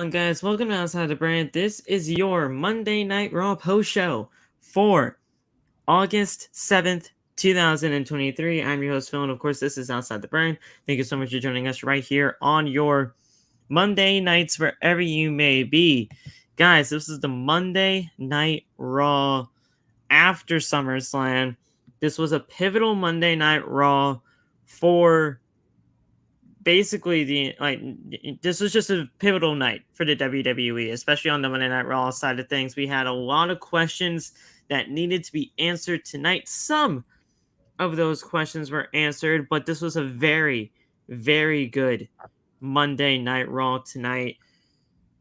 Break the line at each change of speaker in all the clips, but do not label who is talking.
on, guys? Welcome to Outside the Brand. This is your Monday Night Raw post show for August 7th, 2023. I'm your host, Phil, and of course, this is Outside the Brand. Thank you so much for joining us right here on your Monday nights, wherever you may be. Guys, this is the Monday Night Raw after SummerSlam. This was a pivotal Monday Night Raw for basically this was just a pivotal night for the WWE, especially on the Monday Night Raw side of things. We had a lot of questions that needed to be answered tonight. Some of those questions were answered, but this was a very, very good Monday Night Raw tonight.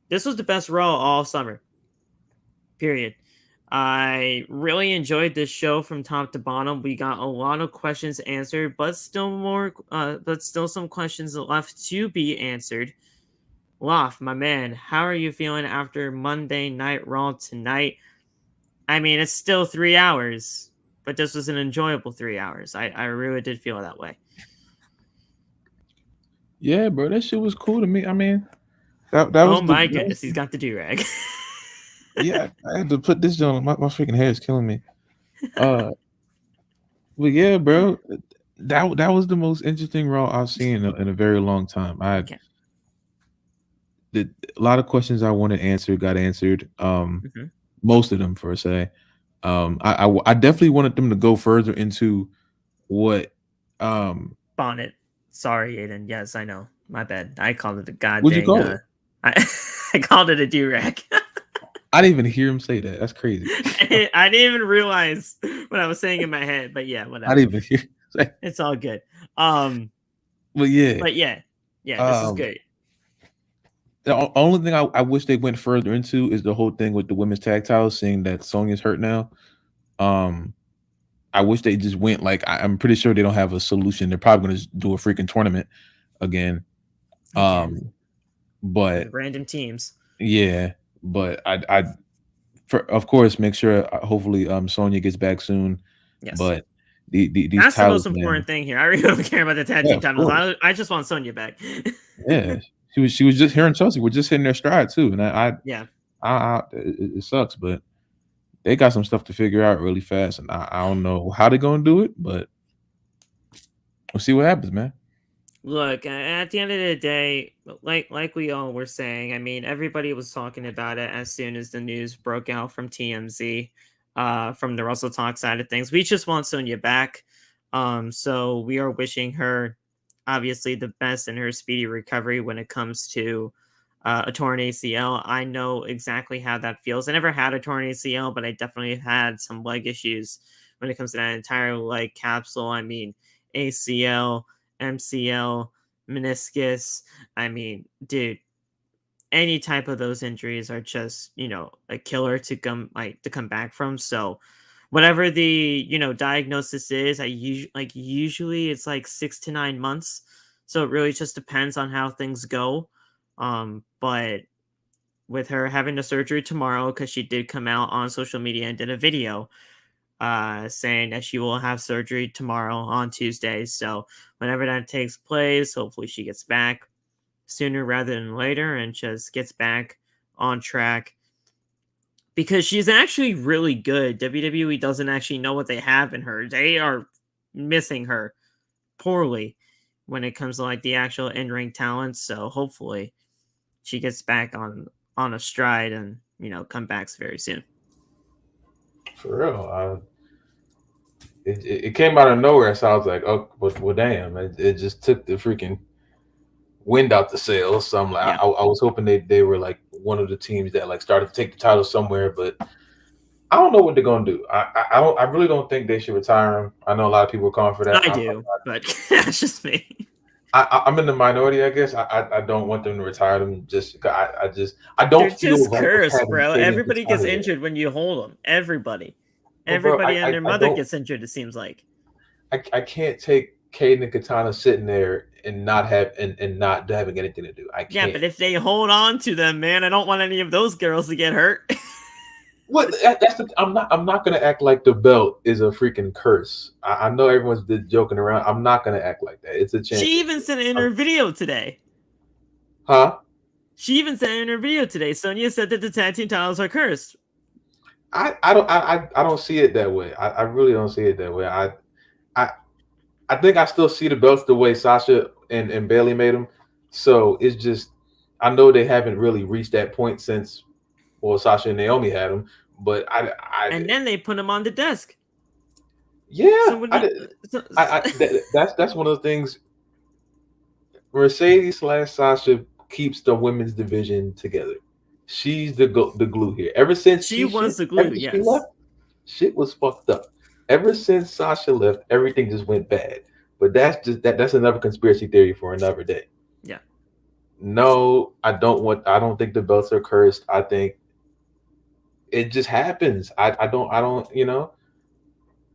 This was the best Raw all summer, period. I really enjoyed this show from top to bottom. We got a lot of questions answered, but still some questions left to be answered. Loft, my man, how are you feeling after Monday Night Raw tonight? I mean, it's still 3 hours, but this was an enjoyable 3 hours. I really did feel that way.
Yeah, bro, that shit was cool to me. I mean, that
oh
was
my goodness, he's got the do-rag.
Yeah, I had to put this on. My freaking hair is killing me. But yeah, bro, that was the most interesting Raw I've seen in a very long time. A lot of questions I wanted answered got answered. Most of them, per se. I definitely wanted them to go further into what
Bonnet. Sorry, Aiden. Yes, I know. My bad. I called it a goddamn.
What'd you call it?
I called it a do-rag.
I didn't even hear him say that. That's crazy.
I didn't even realize what I was saying in my head, but yeah, whatever.
I didn't even hear.
It's all good.
But yeah,
this is good.
The only thing I wish they went further into is the whole thing with the women's tag titles, seeing that Sonya's hurt now. I wish they just went I'm pretty sure they don't have a solution. They're probably going to do a freaking tournament again. But
random teams.
Yeah, but of course, make sure hopefully Sonya gets back soon.
Yes.
But these
that's
titles,
the most important thing here. I really don't care about the tag team titles. I just want Sonya back.
Yeah, she was just here in Chelsea. We're just hitting their stride too, and it sucks, but they got some stuff to figure out really fast, and I don't know how they're gonna do it, but we'll see what happens, man.
Look, at the end of the day, like we all were saying, I mean, everybody was talking about it as soon as the news broke out from TMZ, from the Russell Talk side of things. We just want Sonya back. So we are wishing her, obviously, the best in her speedy recovery when it comes to a torn ACL. I know exactly how that feels. I never had a torn ACL, but I definitely had some leg issues when it comes to that entire leg capsule. I mean, ACL, MCL, meniscus. I mean, dude, any type of those injuries are just, a killer to come back from. So whatever the, diagnosis is, usually it's 6 to 9 months. So it really just depends on how things go. But with her having the surgery tomorrow, because she did come out on social media and did a video saying that she will have surgery tomorrow on Tuesday. So whenever that takes place, hopefully she gets back sooner rather than later and just gets back on track, because she's actually really good. WWE doesn't actually know what they have in her. They are missing her poorly when it comes to the actual in-ring talent. So hopefully she gets back on a stride and come back very soon.
For real, it came out of nowhere, so I was like, oh, well damn, it just took the freaking wind out the sails. So I'm like, I was hoping they were one of the teams that started to take the title somewhere, but I don't know what they're gonna do. I really don't think they should retire him. I know a lot of people are calling for that.
I do, but that's just me.
I'm in the minority, I guess. I don't want them to retire them. I don't feel
just cursed, bro. Everybody gets injured when you hold them. Everybody and their mother gets injured. It seems like
I can't take Caden and Katana sitting there and not having anything to do. I can't.
Yeah, but if they hold on to them, man, I don't want any of those girls to get hurt.
What? I'm not gonna act like the belt is a freaking curse. I know everyone's joking around. I'm not gonna act like that. It's a chance.
She even said it in her video today.
Huh?
She even said in her video today, Sonya said that the tag team titles are cursed.
I don't see it that way. I really don't see it that way. I think I still see the belts the way Sasha and Bailey made them. So it's just, I know they haven't really reached that point since, well, Sasha and Naomi had them, but
and then they put them on the desk.
Yeah, that's one of the things. Mercedes/Sasha keeps the women's division together. She's the glue here. Ever since
she was the glue, yes.
She left, shit was fucked up. Ever since Sasha left, everything just went bad. But that's another conspiracy theory for another day.
Yeah.
No, I don't think the belts are cursed. I think it just happens. I don't, you know,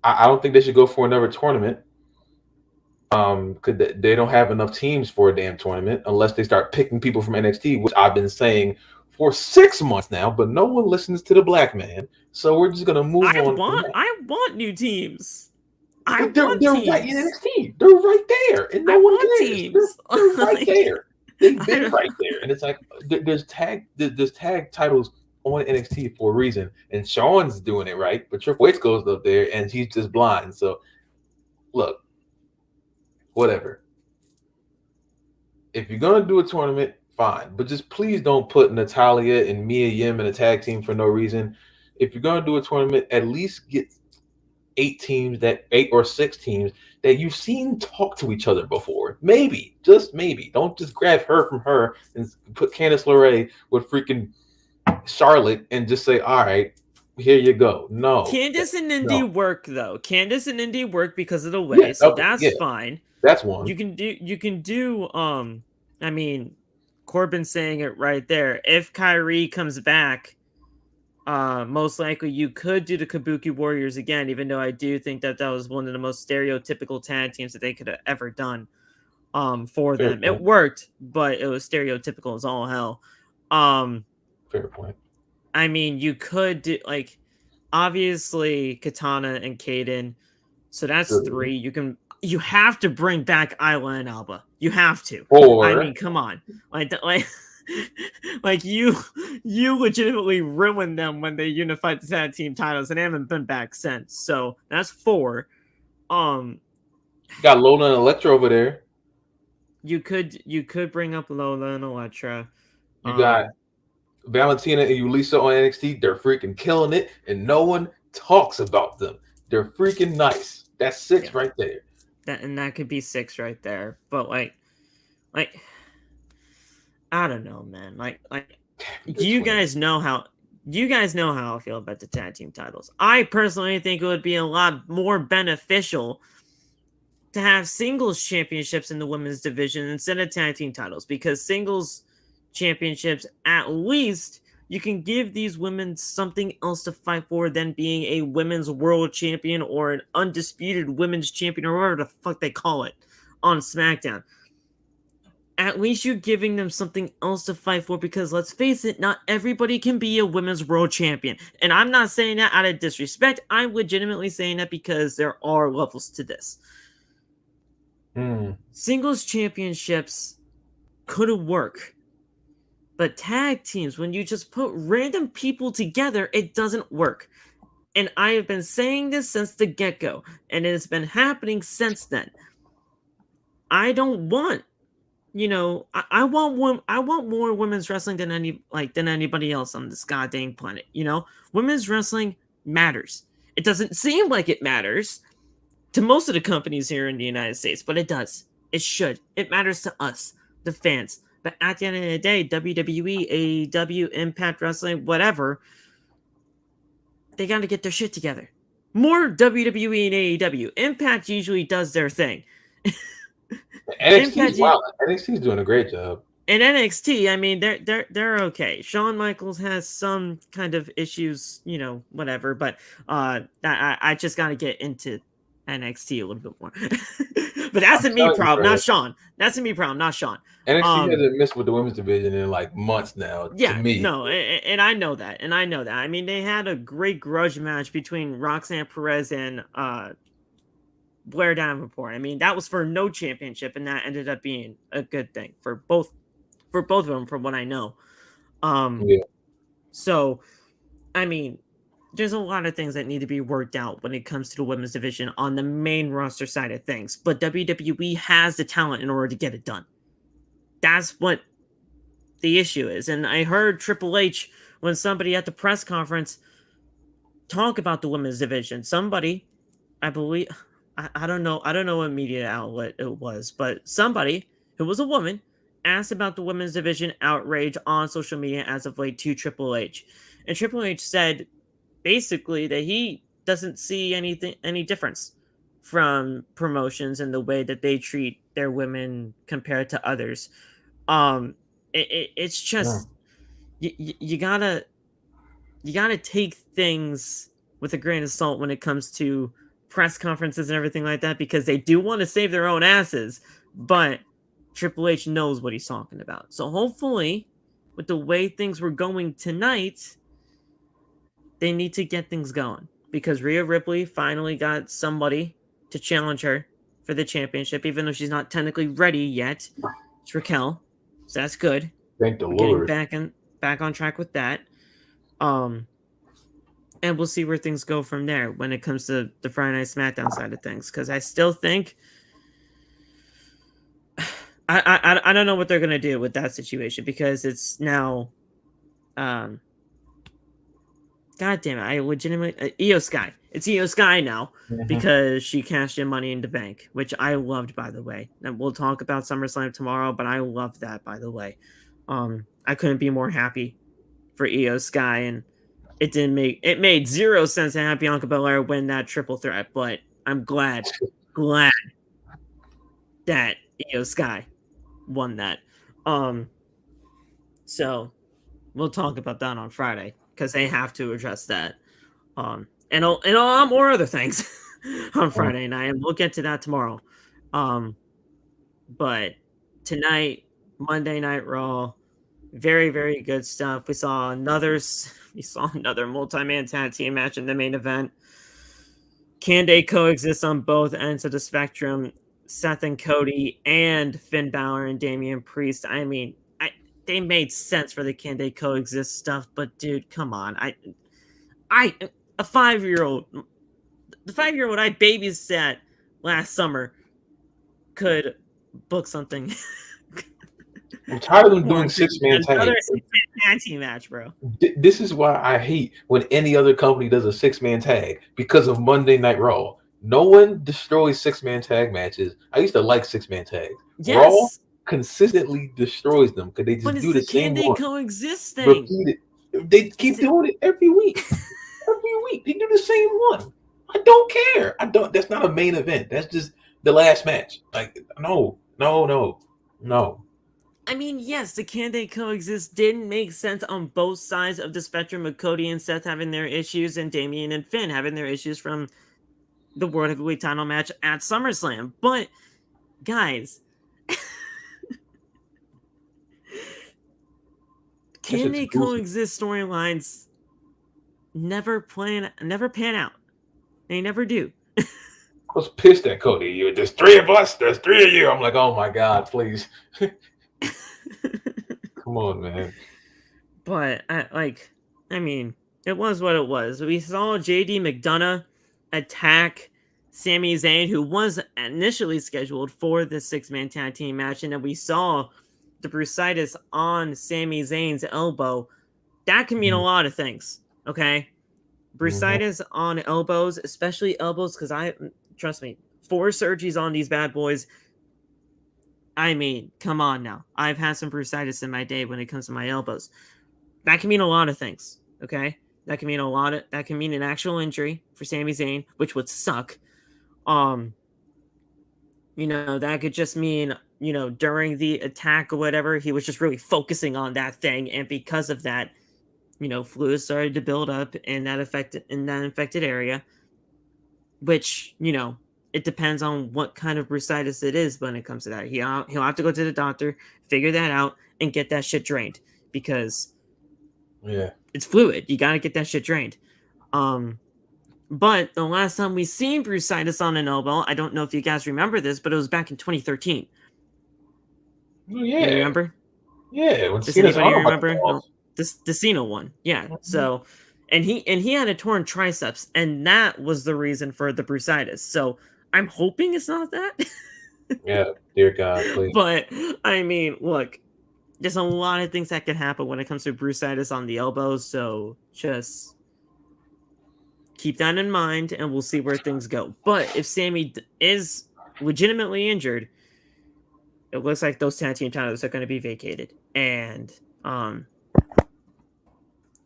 I don't think they should go for another tournament. Because they don't have enough teams for a damn tournament unless they start picking people from NXT, which I've been saying for 6 months now, but no one listens to the black man. So we're just gonna move on.
I want new teams.
They're teams. Right in NXT. They're right there, and no one cares. Teams. They're right there. They've been right there, and it's like there's tag titles on NXT for a reason, and Sean's doing it right, but Triple H goes up there and he's just blind. So look. Whatever. If you're gonna do a tournament, fine, but just please don't put Natalya and Mia Yim in a tag team for no reason. If you're gonna do a tournament, at least get 8 or 6 teams that you've seen talk to each other before. Maybe, just maybe. Don't just grab her from her and put Candice LeRae with freaking Charlotte and just say, all right, here you go. No.
Candice and Indy work though. Candice and Indy work because of the way, so that's fine.
That's one.
You can do I mean, Corbin's saying it right there. If Kyrie comes back, most likely you could do the Kabuki Warriors again, even though I do think that was one of the most stereotypical tag teams that they could have ever done for them. It worked, but it was stereotypical as all hell.
Fair point.
I mean, you could do, like, obviously Katana and Kaden, so that's 3. You have to bring back Isla and Alba. You have to. I mean, come on. Like you legitimately ruined them when they unified the tag team titles and they haven't been back since. So that's 4.
You got Lola and Elektra over there.
You could bring up Lola and Elektra.
You got Valentina and Yulisa on NXT. They're freaking killing it, and no one talks about them. They're freaking nice. That's 6 right there.
That could be 6 right there. But like I don't know, man. Like do you guys know how I feel about the tag team titles? I personally think it would be a lot more beneficial to have singles championships in the women's division instead of tag team titles, because singles championships, at least you can give these women something else to fight for than being a women's world champion or an undisputed women's champion or whatever the fuck they call it on SmackDown. At least you're giving them something else to fight for, because let's face it, not everybody can be a women's world champion. And I'm not saying that out of disrespect. I'm legitimately saying that because there are levels to this. Singles championships could work. But tag teams, when you just put random people together, it doesn't work. And I have been saying this since the get-go, and it has been happening since then. I don't want, I want more women's wrestling than anybody else on this goddamn planet. Women's wrestling matters. It doesn't seem like it matters to most of the companies here in the United States, but it does. It should. It matters to us, the fans. But at the end of the day, WWE, AEW, Impact Wrestling, whatever, they got to get their shit together. More WWE and AEW. Impact usually does their thing.
NXT's doing a great job.
And NXT, I mean, they're okay. Shawn Michaels has some kind of issues, whatever. But I just got to get into NXT a little bit more. But that's a me problem, not Sean. That's a me problem, not Sean.
NXT hasn't missed with the women's division in like months now.
Yeah,
to me.
No, and I know that. I mean, they had a great grudge match between Roxanne Perez and Blair Davenport. I mean, that was for no championship, and that ended up being a good thing for both for both of them, from what I know.
Yeah.
So, I mean, there's a lot of things that need to be worked out when it comes to the women's division on the main roster side of things. But WWE has the talent in order to get it done. That's what the issue is. And I heard Triple H, when somebody at the press conference, talk about the women's division. Somebody, I believe, I don't know what media outlet it was, but somebody who was a woman asked about the women's division outrage on social media as of late to Triple H. And Triple H said basically that he doesn't see any difference from promotions in the way that they treat their women compared to others. It's just you gotta take things with a grain of salt when it comes to press conferences and everything like that, because they do want to save their own asses, but Triple H knows what he's talking about. So hopefully, with the way things were going tonight, they need to get things going, because Rhea Ripley finally got somebody to challenge her for the championship, even though she's not technically ready yet. It's Raquel, so that's good.
Thank the
We're
Lord.
getting back on track with that. And we'll see where things go from there when it comes to the Friday Night SmackDown side of things, because I still think I don't know what they're gonna do with that situation, because it's now God damn it, I legitimately Io Sky. It's Io Sky now, because she cashed in Money in the Bank, which I loved, by the way. And we'll talk about SummerSlam tomorrow, but I loved that, by the way. I couldn't be more happy for Io Sky, and it made zero sense to have Bianca Belair win that triple threat, but I'm glad that Io Sky won that. So we'll talk about that on Friday, because they have to address that. And a lot more other things on Friday night, and we'll get to that tomorrow. But tonight, Monday Night Raw, very, very good stuff. We saw another multi-man tag team match in the main event. Can they coexist on both ends of the spectrum? Seth and Cody, and Finn Balor and Damian Priest. I mean, they made sense for the Can They Coexist stuff, but dude, come on. The 5-year-old I babysat last summer could book something.
I'm tired of them doing 6-man tags.
Another 6-man tag team match, bro.
This is why I hate when any other company does a 6-man tag, because of Monday Night Raw. No one destroys 6-man tag matches. I used to like 6-man tags.
Yes.
Raw consistently destroys them because they just do the same one.
Can they coexist thing?
Repeat it. They keep doing it every week. Every week they do the same one. I don't care. That's not a main event. That's just the last match. Like, no.
I mean, yes, the Can They Coexist didn't make sense on both sides of the spectrum of Cody and Seth having their issues and Damian and Finn having their issues from the World Heavyweight title match at SummerSlam. But, guys, Can They Coexist storylines never pan out. They never do.
I was pissed at Cody. There's 3 of us. There's 3 of you. I'm like, oh my God, please. Come on, man.
But I mean, it was what it was. We saw JD McDonough attack Sami Zayn, who was initially scheduled for the 6-man tag team match, and then we saw the brucitis on Sami Zayn's elbow. That can mean a lot of things. Okay, brucitis on elbows, especially elbows, because trust me, 4 surgeries on these bad boys. I mean, come on now. I've had some brucitis in my day when it comes to my elbows. That can mean a lot of things, okay? That can mean an actual injury for Sami Zayn, which would suck. That could just mean, during the attack or whatever, he was just really focusing on that thing, and because of that, fluid started to build up in that infected area, which, it depends on what kind of brucitis it is when it comes to that. He'll have to go to the doctor, figure that out, and get that shit drained, because it's fluid. You got to get that shit drained. But the last time we seen brucitis on an elbow, I don't know if you guys remember this, but it was back in 2013.
Oh, yeah.
You remember?
Yeah, when
Does
Cena's
anybody
arm about to
remember?
fall
No,
off.
the Cena one. Yeah.
Mhm.
So, and he had a torn triceps, and that was the reason for the brucitis. So I'm hoping it's not that.
Yeah, dear God, please.
But I mean, look, there's a lot of things that can happen when it comes to brucitis on the elbows. So just keep that in mind, and we'll see where things go. But if Sammy is legitimately injured, it looks like those tag team titles are going to be vacated, um,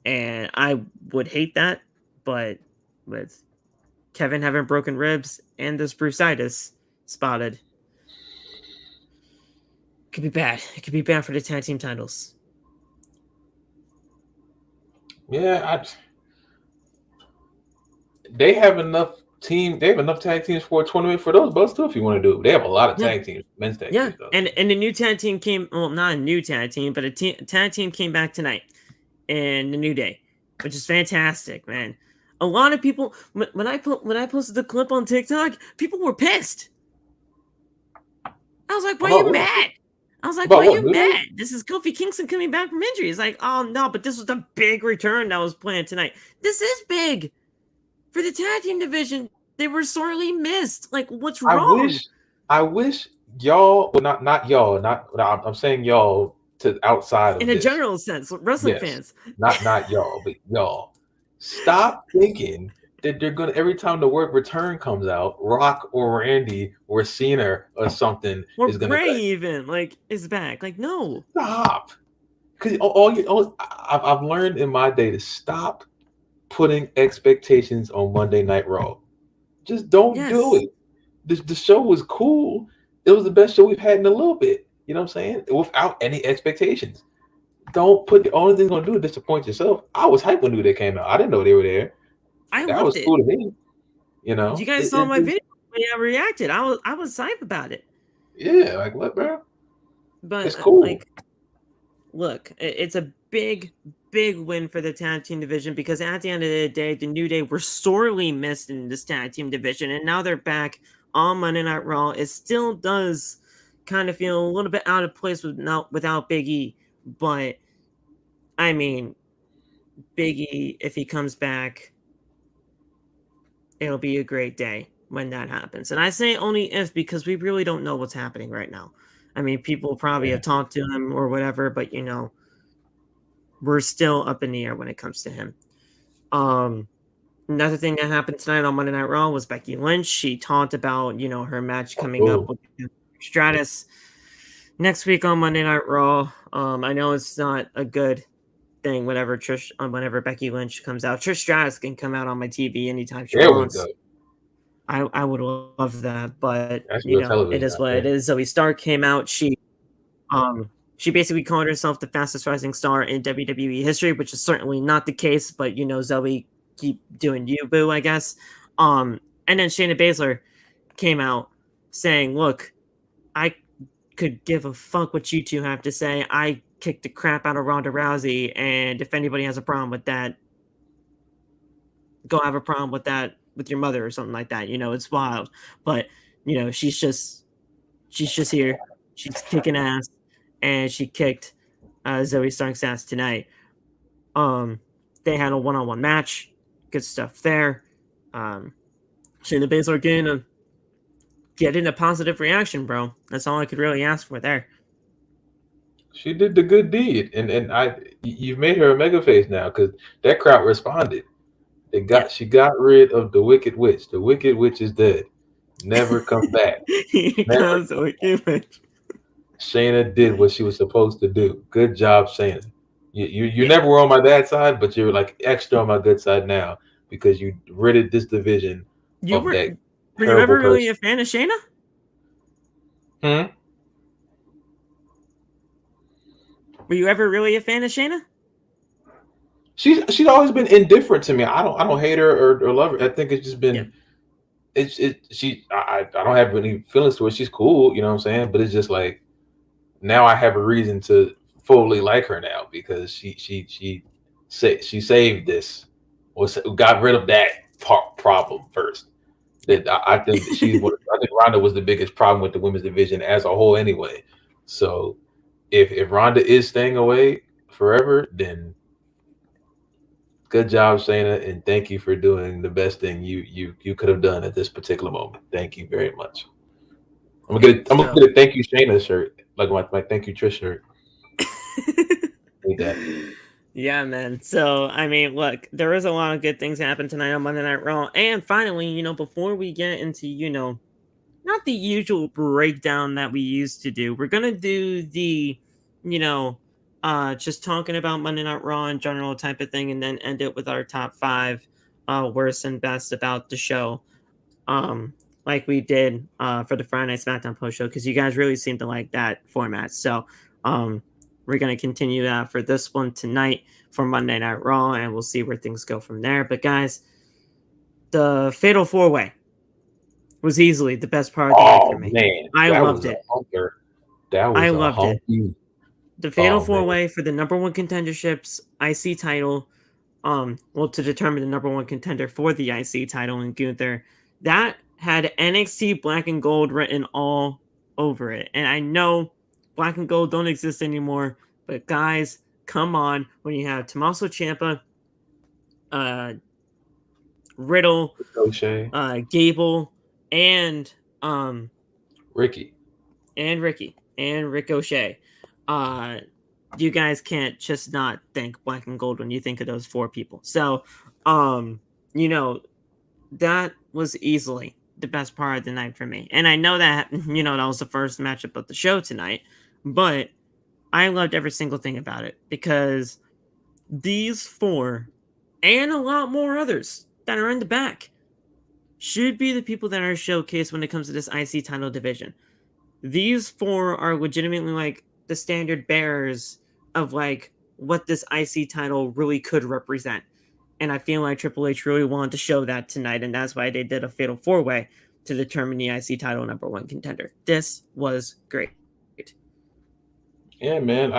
and I would hate that, but with Kevin having broken ribs and this brucitis spotted, it could be bad. It could be bad for the tag team titles.
Yeah, they have enough team. They have enough tag teams for a tournament for those belts too. If you want to do, they have a lot of
Yeah.
tag teams, men's tag
Yeah,
teams. Though.
and the new tag team came. Well, not a new tag team, but a tag team came back tonight in the New Day, which is fantastic, man. A lot of people when I posted the clip on TikTok, people were pissed. I was like, "Why are you mad?" I was like, "Why are you mad? This is Kofi Kingston coming back from injury." It's like, "Oh no, but this was the big return that was planned tonight. This is big for the tag team division. They were sorely missed. Like, what's wrong?"
I wish y'all, well, not y'all, I'm saying y'all to outside of
in a
this.
general sense, wrestling fans.
Not y'all, but y'all. Stop thinking that they're gonna every time the word return comes out, Rock or Randy or Cena or something
or
is gonna
Bray
be
even like is back. Like, no.
Stop. Because I've learned in my day to stop putting expectations on Monday Night Raw. Just don't do it. The show was cool. It was the best show we've had in a little bit. You know what I'm saying? Without any expectations. Don't put the only thing gonna do is disappoint yourself. I was hyped when they came out. I didn't know they were there.
I
That
loved
was
it.
cool to me. You know,
you guys saw my video when I reacted. I was hyped about it.
Yeah, like what, bro?
But
it's cool.
Like, look, it's a big win for the tag team division because at the end of the day, the New Day were sorely missed in this tag team division, and now they're back on Monday Night Raw. It still does kind of feel a little bit out of place without Big E, but I mean, Big E, if he comes back, it'll be a great day when that happens. And I say only if because we really don't know what's happening right now. I mean, people probably have talked to him or whatever, but we're still up in the air when it comes to him. Another thing that happened tonight on Monday Night Raw was Becky Lynch. She talked about, her match coming up with Stratus next week on Monday Night Raw. I know it's not a good thing whenever Becky Lynch comes out. Trish Stratus can come out on my TV anytime she wants. I would love that, but it is what it is. Zoe Stark came out. She basically called herself the fastest rising star in WWE history, which is certainly not the case, but Zoe, keep doing you, boo, I guess. And then Shayna Baszler came out saying, "Look, I could give a fuck what you two have to say. I kicked the crap out of Ronda Rousey, and if anybody has a problem with that, go have a problem with that with your mother or something like that." It's wild, but she's just here. She's kicking ass, and she kicked Zoe Stark's ass tonight. They had a one-on-one match. Good stuff there. Shayna Baszler getting a positive reaction, bro. That's all I could really ask for there.
She did the good deed, and you've made her a mega face now because that crowd responded. She got rid of the Wicked Witch. The Wicked Witch is dead. Never come back.
Never. The Wicked Witch.
Shayna did what she was supposed to do. Good job, Shayna. You never were on my bad side, but you're like extra on my good side now because you ridded this division of that.
Were you ever really a fan of Shayna? Were you ever really a fan of Shayna?
She's always been indifferent to me. I don't hate her or love her. I think it's just been I don't have any feelings to her. She's cool, you know what I'm saying? But it's just like now I have a reason to fully like her now because she saved this or got rid of that problem first. That I think I think Ronda was the biggest problem with the women's division as a whole anyway. So if Ronda is staying away forever, then good job, Shayna, and thank you for doing the best thing you could have done at this particular moment. Thank you very much. I'm gonna get a thank you Shayna shirt, like my thank you Trish shirt. Need that.
Yeah, man. So, I mean, look, there is a lot of good things happen tonight on Monday Night Raw. And finally, before we get into, not the usual breakdown that we used to do, we're going to do the, you know, just talking about Monday Night Raw in general type of thing, and then end it with our top 5 worst and best about the show. Like we did for the Friday Night SmackDown post show, because you guys really seem to like that format. So, we're going to continue that for this one tonight for Monday Night Raw, and we'll see where things go from there. But guys, the Fatal 4-Way was easily the best part of the night for me.
Man,
I loved it.
I loved it.
The Fatal 4-Way for the number 1 contenderships IC title, to determine the number 1 contender for the IC title in Gunther, that had NXT Black and Gold written all over it. And I know Black and Gold don't exist anymore, but guys, come on. When you have Tommaso Ciampa, Riddle, Gable, and
Ricky
and Ricochet, you guys can't just not think Black and Gold when you think of those 4 people. So, that was easily the best part of the night for me. And I know that, that was the first matchup of the show tonight, but I loved every single thing about it, because these 4 and a lot more others that are in the back should be the people that are showcased when it comes to this IC title division. These 4 are legitimately like the standard bearers of like what this IC title really could represent. And I feel like Triple H really wanted to show that tonight, and that's why they did a Fatal 4-Way to determine the IC title number 1 contender. This was great.
Yeah, man.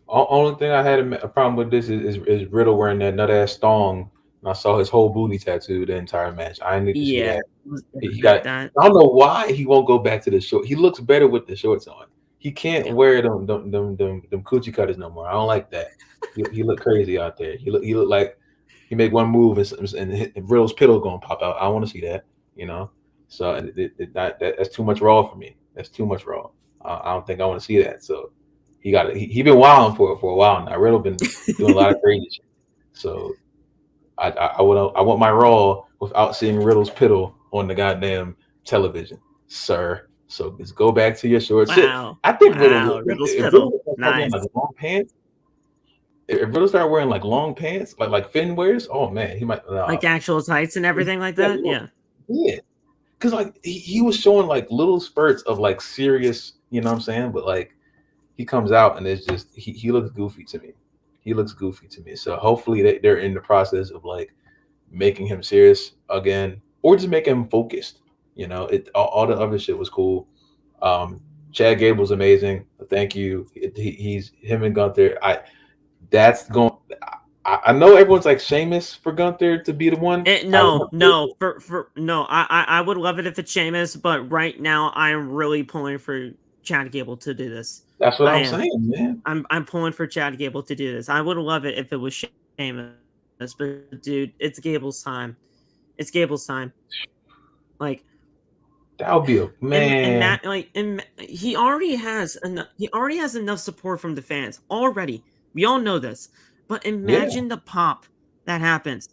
Only thing I had a problem with this is Riddle wearing that nut ass thong. And I saw his whole booty tattoo the entire match. I need to see that. He got. I don't know why he won't go back to the short. He looks better with the shorts on. He can't wear them coochie cutters no more. I don't like that. He look crazy out there. He look like he make one move and Riddle's pillow gonna pop out. I want to see that. So that's too much Raw for me. That's too much Raw. I don't think I want to see that. So he been wilding for a while now. Riddle been doing a lot of crazy shit. So I want my Raw without seeing Riddle's pillow on the goddamn television, sir. So just go back to your shorts.
Wow.
I think
Riddle's pillow.
Nice. Like long pants. If Riddle start wearing like long pants, like Finn wears, oh man, he might
like actual tights and everything like that. Yeah.
Because like he was showing like little spurts of like serious, you know what I'm saying? But like he comes out and it's just he looks goofy to me. So hopefully they're in the process of like making him serious again, or just making him focused. All the other shit was cool. Chad Gable's amazing. Thank you. He's him and Gunther. I know everyone's like Sheamus for Gunther to be the one.
I would love it if it's Sheamus, but right now I'm really pulling for Chad Gable to do this.
That's what I'm saying, man.
I'm pulling for Chad Gable to do this. I would love it if it was Sheamus, but dude, it's Gable's time. Like
that would be a man.
And he already has enough support from the fans already. We all know this, but imagine the pop that happens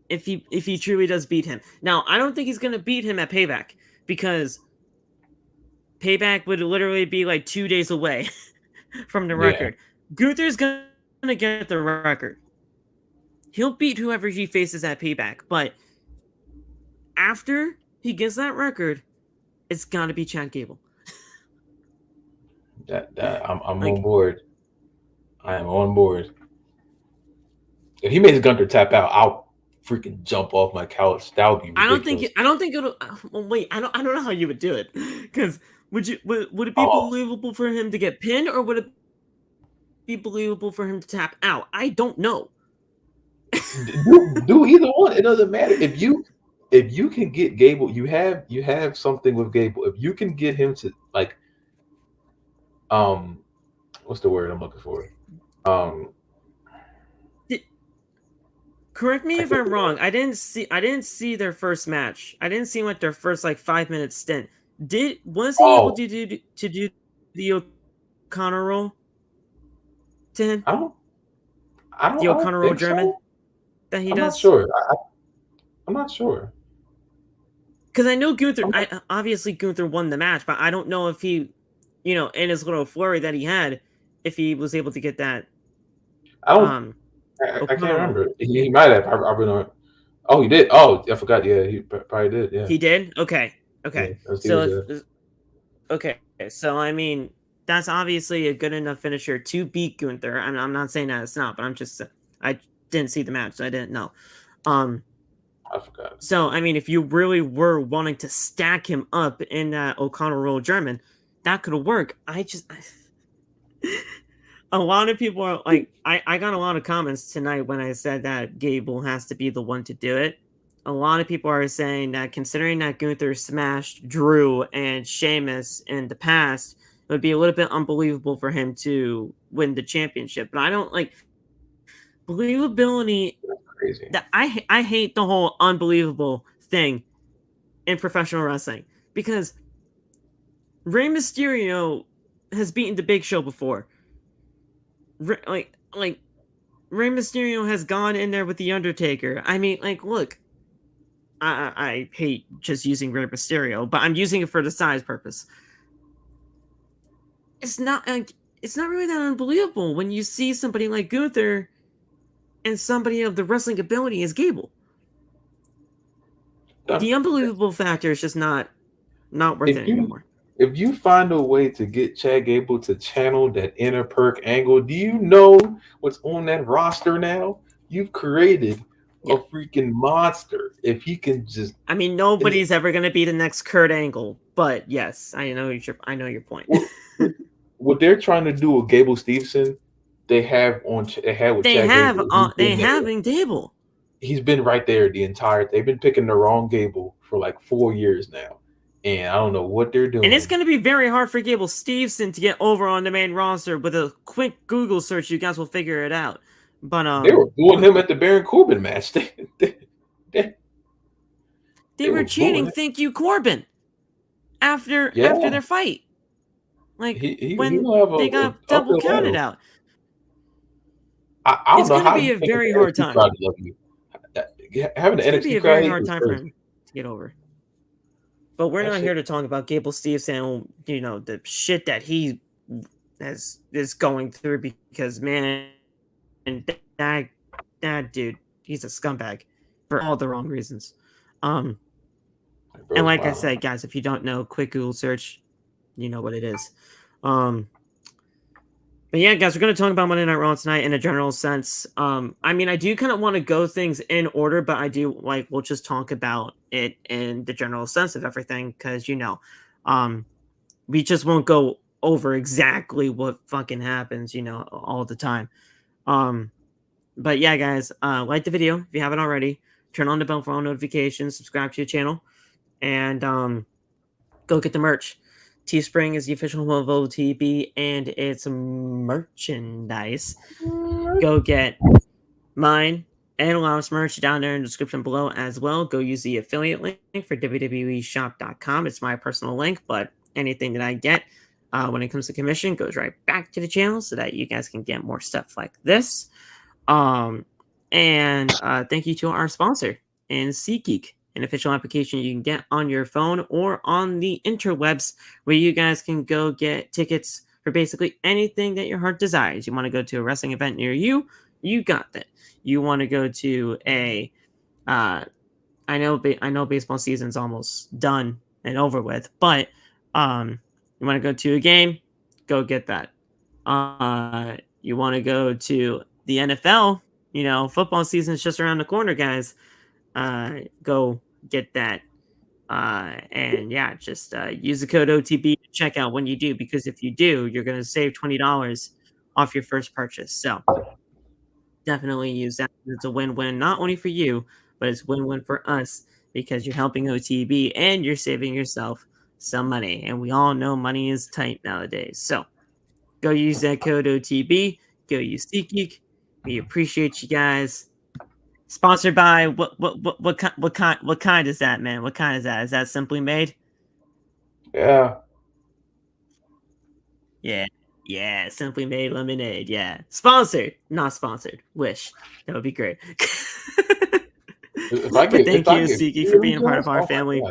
if he truly does beat him. Now, I don't think he's gonna beat him at Payback, because Payback would literally be like 2 days away from the record. Gunther's gonna get the record. He'll beat whoever he faces at Payback, but after he gets that record, it's gotta be Chad Gable.
I'm on board. I am on board. If he makes Gunther tap out, I'll freaking jump off my couch. That would be ridiculous.
I don't think it'll. Well, wait, I don't know how you would do it. Because would it be believable for him to get pinned, or would it be believable for him to tap out? I don't know.
do either one. It doesn't matter. If you can get Gable, you have something with Gable. If you can get him to like What's the word I'm looking for? Um,
Correct me
I
if
can't
I'm
think of
wrong. I didn't see their first match. I didn't see like their first like 5 minute stint. Was he able
Oh,
to do the O'Connor roll to him?
I don't,
The
I don't
O'Connor roll
think
German
so.
that he
I'm not
does?
sure. I'm not sure.
Because I know Gunther.
I'm not,
I obviously Gunther won the match, but I don't know if he, in his little flurry that he had, if he was able to get that
I don't.
um
I can't
O'Connor roll.
remember. He might have. I really don't. Oh, he did. Oh, I forgot. Yeah, he probably did. Yeah,
He did. Okay.
yeah.
Okay.
He was
So
there.
okay. So I mean, that's obviously a good enough finisher to beat Gunther. I'm not saying that it's not, but I didn't see the match, so I didn't know. Um.
I forgot.
So I mean, if you really were wanting to stack him up in that O'Connor roll German, that could work. A lot of people are like, I got a lot of comments tonight when I said that Gable has to be the one to do it. A lot of people are saying that considering that Gunther smashed Drew and Sheamus in the past, it would be a little bit unbelievable for him to win the championship. But I don't like believability.
Crazy.
That I hate the whole unbelievable thing in professional wrestling because Rey Mysterio has beaten the Big Show before. Like Rey Mysterio has gone in there with the Undertaker. I mean, like, look, I hate just using Rey Mysterio, but I'm using it for the size purpose. It's not like it's not really that unbelievable when you see somebody like Gunther and somebody of the wrestling ability as Gable.
No,
The unbelievable factor is just not worth
If
it
you
anymore.
if you find a way to get Chad Gable to channel that inner perk angle, do you know what's on that roster now? You've created a
Yeah.
freaking monster. If he can just
I mean,
and
nobody's ever gonna be the next Kurt Angle, but yes, I know your point.
what, what what they're trying to do with Gable Stevenson, they had with
they
Chad
have
Gable. He's
they
been there.
have in Gable.
He's been right there the entire. They've been picking the wrong Gable for like 4 years now, and I don't know what they're
And it's
doing.
going to be very hard for Gable Stevenson to get over on the main roster. With a quick Google search, you guys will figure it out. But
They were booing him at the Baron Corbin match. They,
they
they
were
were booing
chanting
it.
"Thank you, Corbin" after
Yeah,
their fight. Like
he
when
will have
they
a
got double
uphill
counted
battle.
out.
I don't
It's
know
going to
how
be
you
a
think
very
the
hard
NXT
time.
crowd love you. Having the
It's going to be
NXT
a
crowd
very
hate
hard
is
time for
crazy.
him to get over. But we're
That
not
shit.
here to talk about Gable Stevenson. The shit that he is going through because man, that that dude, he's a scumbag for all the wrong reasons. Um, and
Bro's
like I
wild.
said, guys, if you don't know, quick Google search, you know what it is. Um, but yeah, guys, we're gonna talk about Monday Night Raw tonight in a general sense. I mean, I do kind of want to go things in order, but I do like we'll just talk about it in the general sense of everything because um, we just won't go over exactly what fucking happens, all the time. Um, But yeah, guys, like the video if you haven't already. Turn on the bell for all notifications. Subscribe to the channel, and go get the merch. Teespring is the official home of OTB and its merchandise. Go get mine and Loud's merch down there in the description below as well. Go use the affiliate link for WWEshop.com. It's my personal link, but anything that I get when it comes to commission goes right back to the channel so that you guys can get more stuff like this. And thank you to our sponsor, and SeatGeek, an official application you can get on your phone or on the interwebs, where you guys can go get tickets for basically anything that your heart desires. You want to go to a wrestling event near you, you got that. You want to go to a, I know baseball season's almost done and over with, but you want to go to a game, go get that. You want to go to the NFL, football season's just around the corner, guys. Go get that. And yeah, just use the code OTB to check out when you do, because if you do, you're going to save $20 off your first purchase. So definitely use that. It's a win-win, not only for you, but it's win-win for us because you're helping OTB and you're saving yourself some money. And we all know money is tight nowadays. So Go use that code OTB. Go use SeatGeek. We appreciate you guys. Sponsored by what kind is that, man? What kind is that? Is that Simply Made?
Yeah.
Yeah, Simply Made lemonade. Yeah, sponsored, not sponsored. Wish that would be great. But thank you, Siki, for being a part of our family.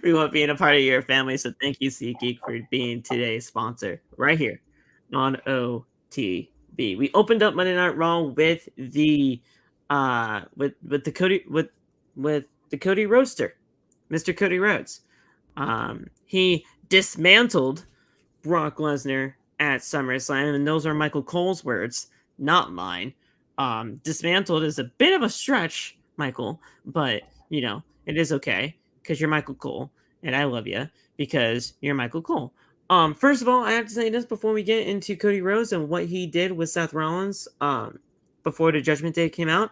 We love being a part of your family, so thank you, SeatGeek, for being today's sponsor right here on OTB. We opened up Monday Night Raw with the with the Cody Roadster, Mr. Cody Rhodes. He dismantled Brock Lesnar at SummerSlam, and those are Michael Cole's words, not mine. Dismantled is a bit of a stretch, Michael, but you know it is okay because you're Michael Cole, and I love you because you're Michael Cole. First of all, I have to say this before we get into Cody Rhodes and what he did with Seth Rollins. Before the Judgment Day came out,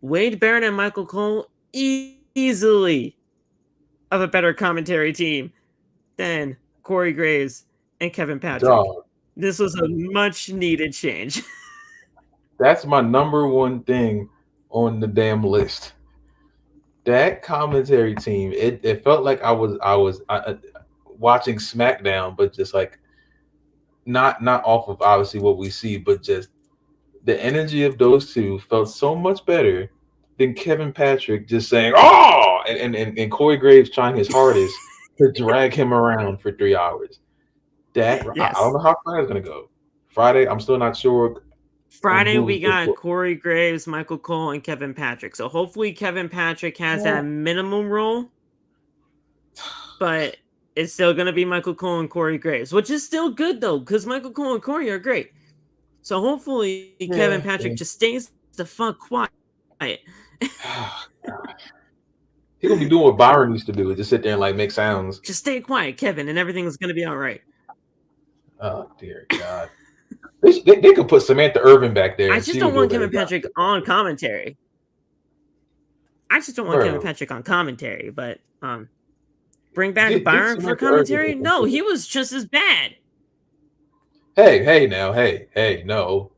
Wade Barrett and Michael Cole easily of a better commentary team than Corey Graves and Kevin Patrick. Dog. This was a much needed change.
That's my number one thing on the damn list. That commentary team, it felt like I was watching SmackDown, but just like not off of obviously what we see, but just the energy of those two felt so much better than Kevin Patrick just saying "oh" and Corey Graves trying his hardest to drag him around for 3 hours. That yes. I don't know how Friday's gonna go. Friday, I'm still not sure.
Friday we got Corey Graves, Michael Cole, and Kevin Patrick. So hopefully Kevin Patrick has that minimum role, but it's still gonna be Michael Cole and Corey Graves, which is still good though, because Michael Cole and Corey are great. So hopefully Kevin Patrick just stays the fuck quiet.
He's gonna be doing what Byron used to do, just sit there and like make sounds.
Just stay quiet, Kevin, and everything's gonna be all right.
Oh dear God. They could put Samantha Irvin back there.
I just don't want Kevin Patrick on commentary. Kevin Patrick on commentary, but bring back Byron for commentary? No, he was just as bad.
Hey, no.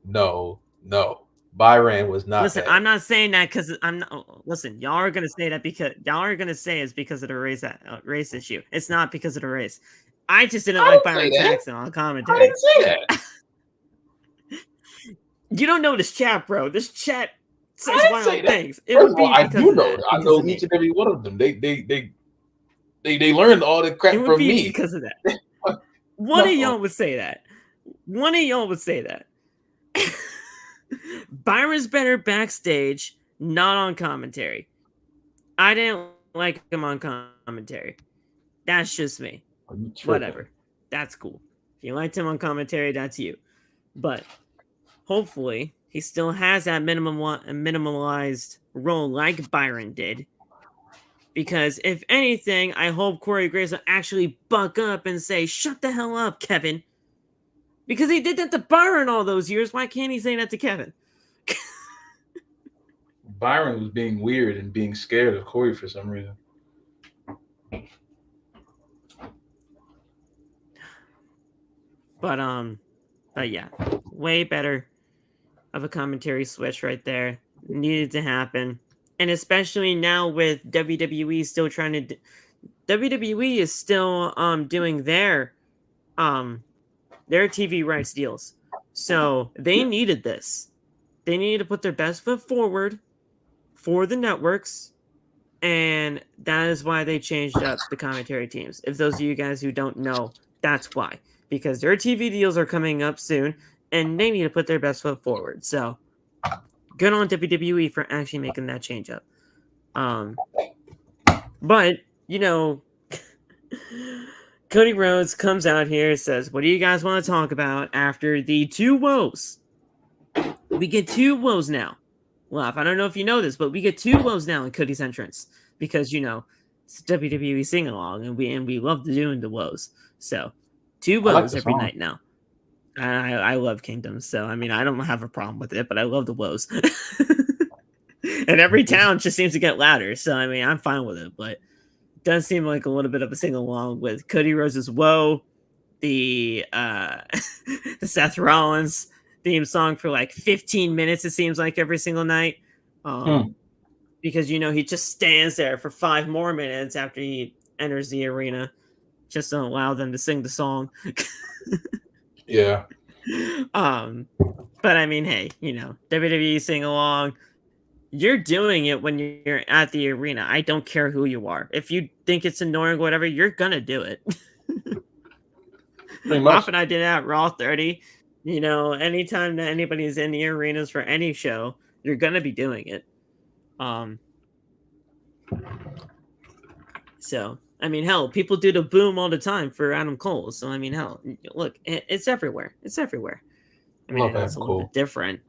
Byron was not.
Listen,
bad.
I'm not saying that because I'm not. Listen, y'all are gonna say that because y'all are gonna say it's because of the race issue. It's not because of the race. I just didn't like Byron Saxton on commentary.
I didn't say that.
You don't know this chat, bro. This chat says wild things.
It would be I do know. I know each and every one of them. They learned all the crap from me
because of that. One of y'all would say that. Byron's better backstage, not on commentary. I didn't like him on commentary. That's just me. Whatever. That's cool. If you liked him on commentary, that's you. But hopefully, he still has that minimalized role like Byron did. Because if anything, I hope Corey Graves will actually buck up and say, "Shut the hell up, Kevin." Because he did that to Byron all those years. Why can't he say that to Kevin?
Byron was being weird and being scared of Corey for some reason.
But yeah, way better of a commentary switch right there. Needed to happen. And especially now with WWE still trying to WWE is still doing their TV rights deals. So they needed this. They needed to put their best foot forward for the networks. And that is why they changed up the commentary teams. If those of you guys who don't know, that's why. Because their TV deals are coming up soon, and they need to put their best foot forward. So, good on WWE for actually making that change up. But, you know, Cody Rhodes comes out here and says, "What do you guys want to talk about after the two woes?" We get two woes now. Well, I don't know if you know this, but we get two woes now in Cody's entrance. Because, you know, it's WWE sing-along, and we love doing the woes. So, two woes every night now. I love Kingdom, so I mean I don't have a problem with it, but I love the woes. And every town just seems to get louder, so I mean I'm fine with it. But does seem like a little bit of a sing along with Cody Rhodes' "Whoa," the the Seth Rollins theme song for like 15 minutes. It seems like every single night, because he just stands there for 5 more minutes after he enters the arena, just to allow them to sing the song.
Yeah.
But I mean, hey, WWE sing along. You're doing it when you're at the arena. I don't care who you are. If you think it's annoying, whatever, you're gonna do it.
Pretty much.
Often I did that at Raw 30. Anytime that anybody's in the arenas for any show, you're gonna be doing it. So I mean, hell, people do the boom all the time for Adam Cole. So I mean, hell, look, it's everywhere. It's everywhere. I mean, I know it's a little bit different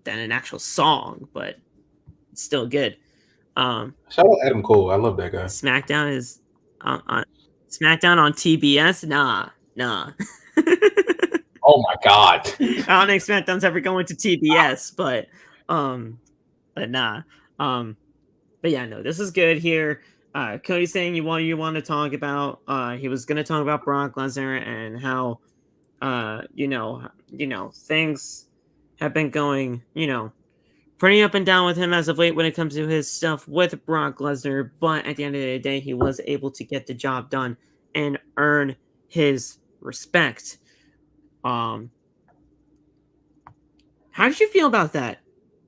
than an actual song, but it's still good.
Shout out Adam Cole. I love that guy.
SmackDown is on SmackDown on TBS. Nah.
Oh my god.
I don't think SmackDown's ever going to TBS, but nah. But yeah, no, this is good here. Cody's saying you want to talk about. He was going to talk about Brock Lesnar and how, things have been going, pretty up and down with him as of late when it comes to his stuff with Brock Lesnar. But at the end of the day, he was able to get the job done and earn his respect. How did you feel about that?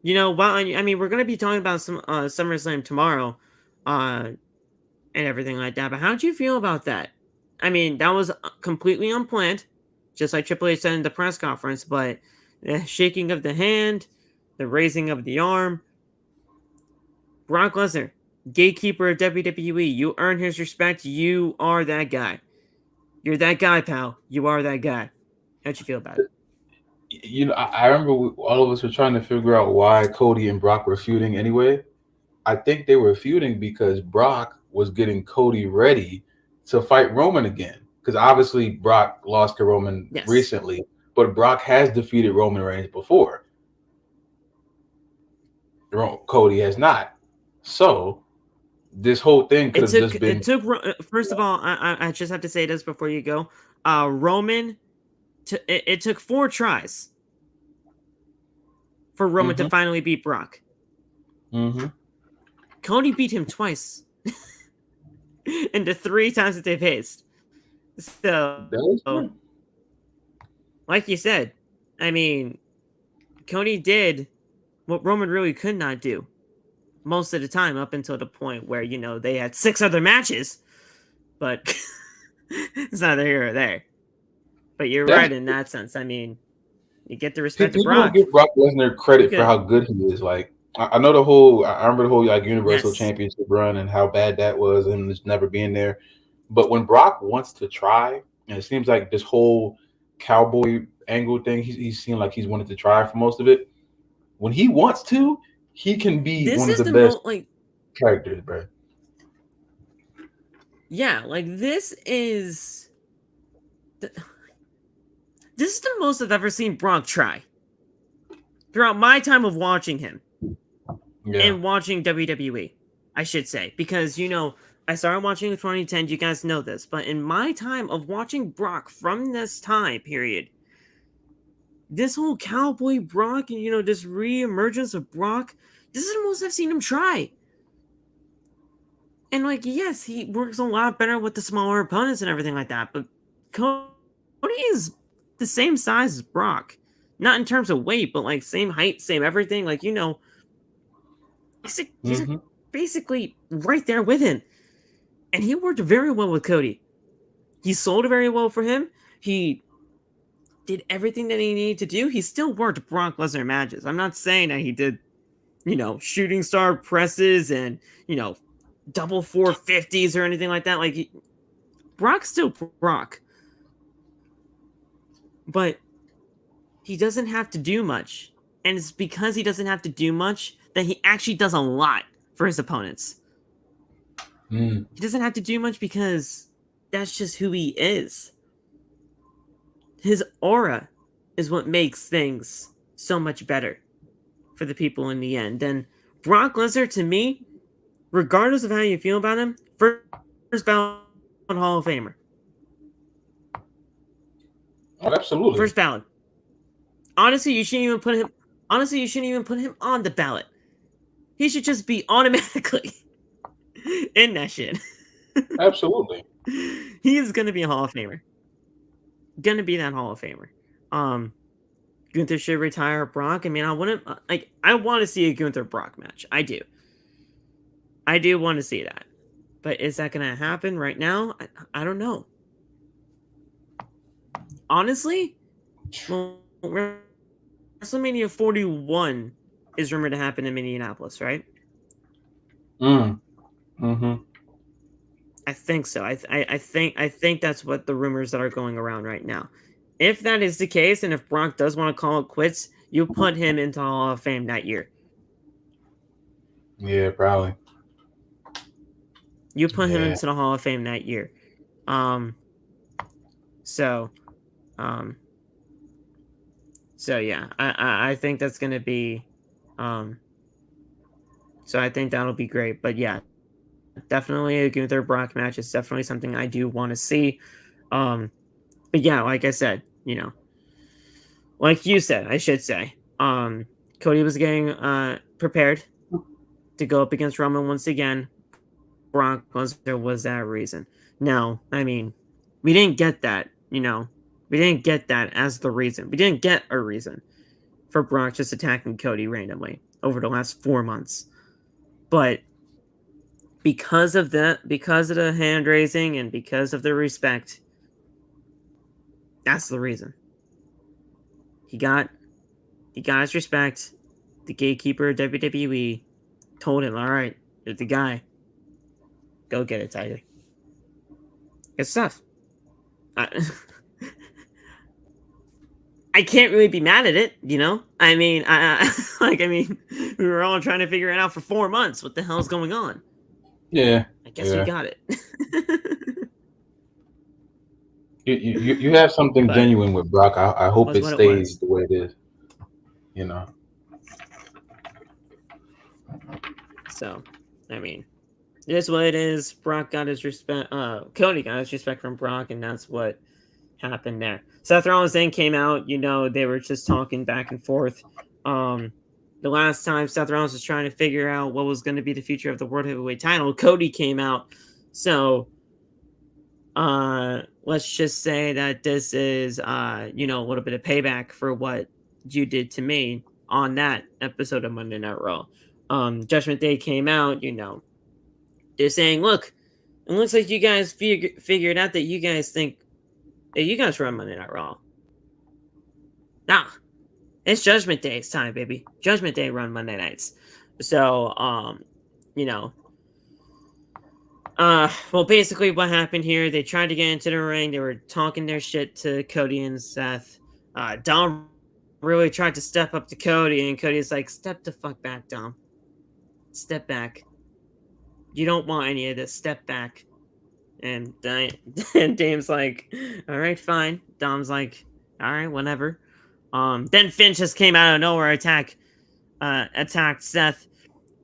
I mean, we're going to be talking about some SummerSlam tomorrow, and everything like that. But how did you feel about that? I mean, that was completely unplanned, just like Triple H said in the press conference. But the shaking of the hand, the raising of the arm, Brock Lesnar, gatekeeper of WWE. You earn his respect. You are that guy. You're that guy, pal. You are that guy. How'd you feel about it?
I remember all of us were trying to figure out why Cody and Brock were feuding anyway. I think they were feuding because Brock was getting Cody ready to fight Roman again. Because obviously Brock lost to Roman recently, but Brock has defeated Roman Reigns before. Cody has not. So this whole thing could have just been.
It took. First of all, I just have to say this before you go. Roman. It took 4 tries for Roman to finally beat Brock. Cody beat him twice in the 3 times that they faced. So, like you said, I mean, Cody did what Roman really could not do most of the time up until the point where, they had 6 other matches. But it's neither here or there. But you're right in that sense. I mean, you get the respect of Brock.
People give Brock Lesnar credit for how good he is. Like, I know I remember the whole Universal Championship run and how bad that was and just never being there. But when Brock wants to try, and it seems like this whole cowboy angle thing, he seemed like he's wanted to try for most of it. When he wants to, he can be one of the best characters, bro.
Yeah, this is This is the most I've ever seen Brock try throughout my time of watching him and watching WWE, I should say. Because, I started watching in 2010. You guys know this. But in my time of watching Brock from this time period, this whole cowboy Brock and, this re-emergence of Brock, this is the most I've seen him try. And, yes, he works a lot better with the smaller opponents and everything like that. But Cody is the same size as Brock, not in terms of weight, but same height, same everything. He's basically right there with him, and he worked very well with Cody. He sold very well for him. He did everything that he needed to do. He still worked Brock Lesnar matches. I'm not saying that he did, shooting star presses and double 450s or anything like that. Brock's still Brock. But he doesn't have to do much. And it's because he doesn't have to do much that he actually does a lot for his opponents. He doesn't have to do much because that's just who he is. His aura is what makes things so much better for the people in the end. And Brock Lesnar, to me, regardless of how you feel about him, first ballot Hall of Famer.
Oh, absolutely.
First ballot. Honestly, you shouldn't even put him. Honestly, you shouldn't even put him on the ballot. He should just be automatically in that shit.
Absolutely.
He is gonna be a Hall of Famer. Gonna be that Hall of Famer. Gunther should retire Brock. I mean, I wouldn't like. I want to see a Gunther Brock match. I do. I do want to see that. But is that gonna happen right now? I don't know. Honestly, well, WrestleMania 41 is rumored to happen in Minneapolis, right?
Mm-hmm.
I think so. I think that's what the rumors that are going around right now. If that is the case, and if Brock does want to call it quits, you put him into Hall of Fame that year.
Yeah, probably.
You put him into the Hall of Fame that year. So yeah, I think that's gonna be so I think that'll be great. But yeah, definitely a Gunther Brock match is definitely something I do want to see. But yeah, like I said, like you said, I should say, Cody was getting prepared to go up against Roman once again. Brock Lesnar was that reason. Now, I mean, we didn't get that, we didn't get that as the reason. We didn't get a reason for Brock just attacking Cody randomly over the last 4 months. But because of the hand raising and because of the respect, that's the reason. He got his respect. The gatekeeper of WWE told him, all right, you're the guy. Go get it, Tiger. Good stuff. I can't really be mad at it, I mean, we were all trying to figure it out for 4 months. What the hell's going on?
Yeah.
I guess we got it.
You have something genuine with Brock. I hope it stays the way it is.
So, I mean, it is what it is. Brock got his respect. Cody got his respect from Brock, and that's what happened there. Seth Rollins then came out. They were just talking back and forth. The last time Seth Rollins was trying to figure out what was going to be the future of the World Heavyweight title, Cody came out. So, let's just say that this is, a little bit of payback for what you did to me on that episode of Monday Night Raw. Judgment Day came out, they're saying, look, it looks like you guys figured out that you guys think that you guys run Monday Night Raw. Nah, it's Judgment Day's time, baby. Judgment Day run Monday nights. So, well, basically what happened here, they tried to get into the ring. They were talking their shit to Cody and Seth. Dom really tried to step up to Cody, and Cody's like, step the fuck back, Dom. Step back. You don't want any of this. Step back. And Dame's like, all right, fine. Dom's like, all right, whatever. Then Finn just came out of nowhere, attacked Seth.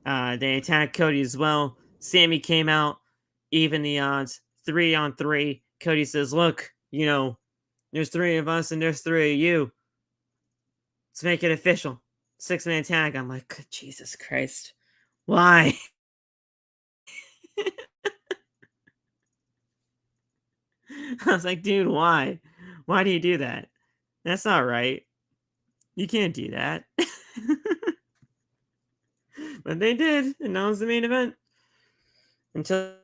They attacked Cody as well. Sammy came out, even the odds, 3-on-3. Cody says, look, there's 3 of us and there's 3 of you. Let's make it official. 6-man tag. I'm like, Jesus Christ. Why? I was like, dude, why? Why do you do that? That's not right. You can't do that. But they did, and that was the main event. Until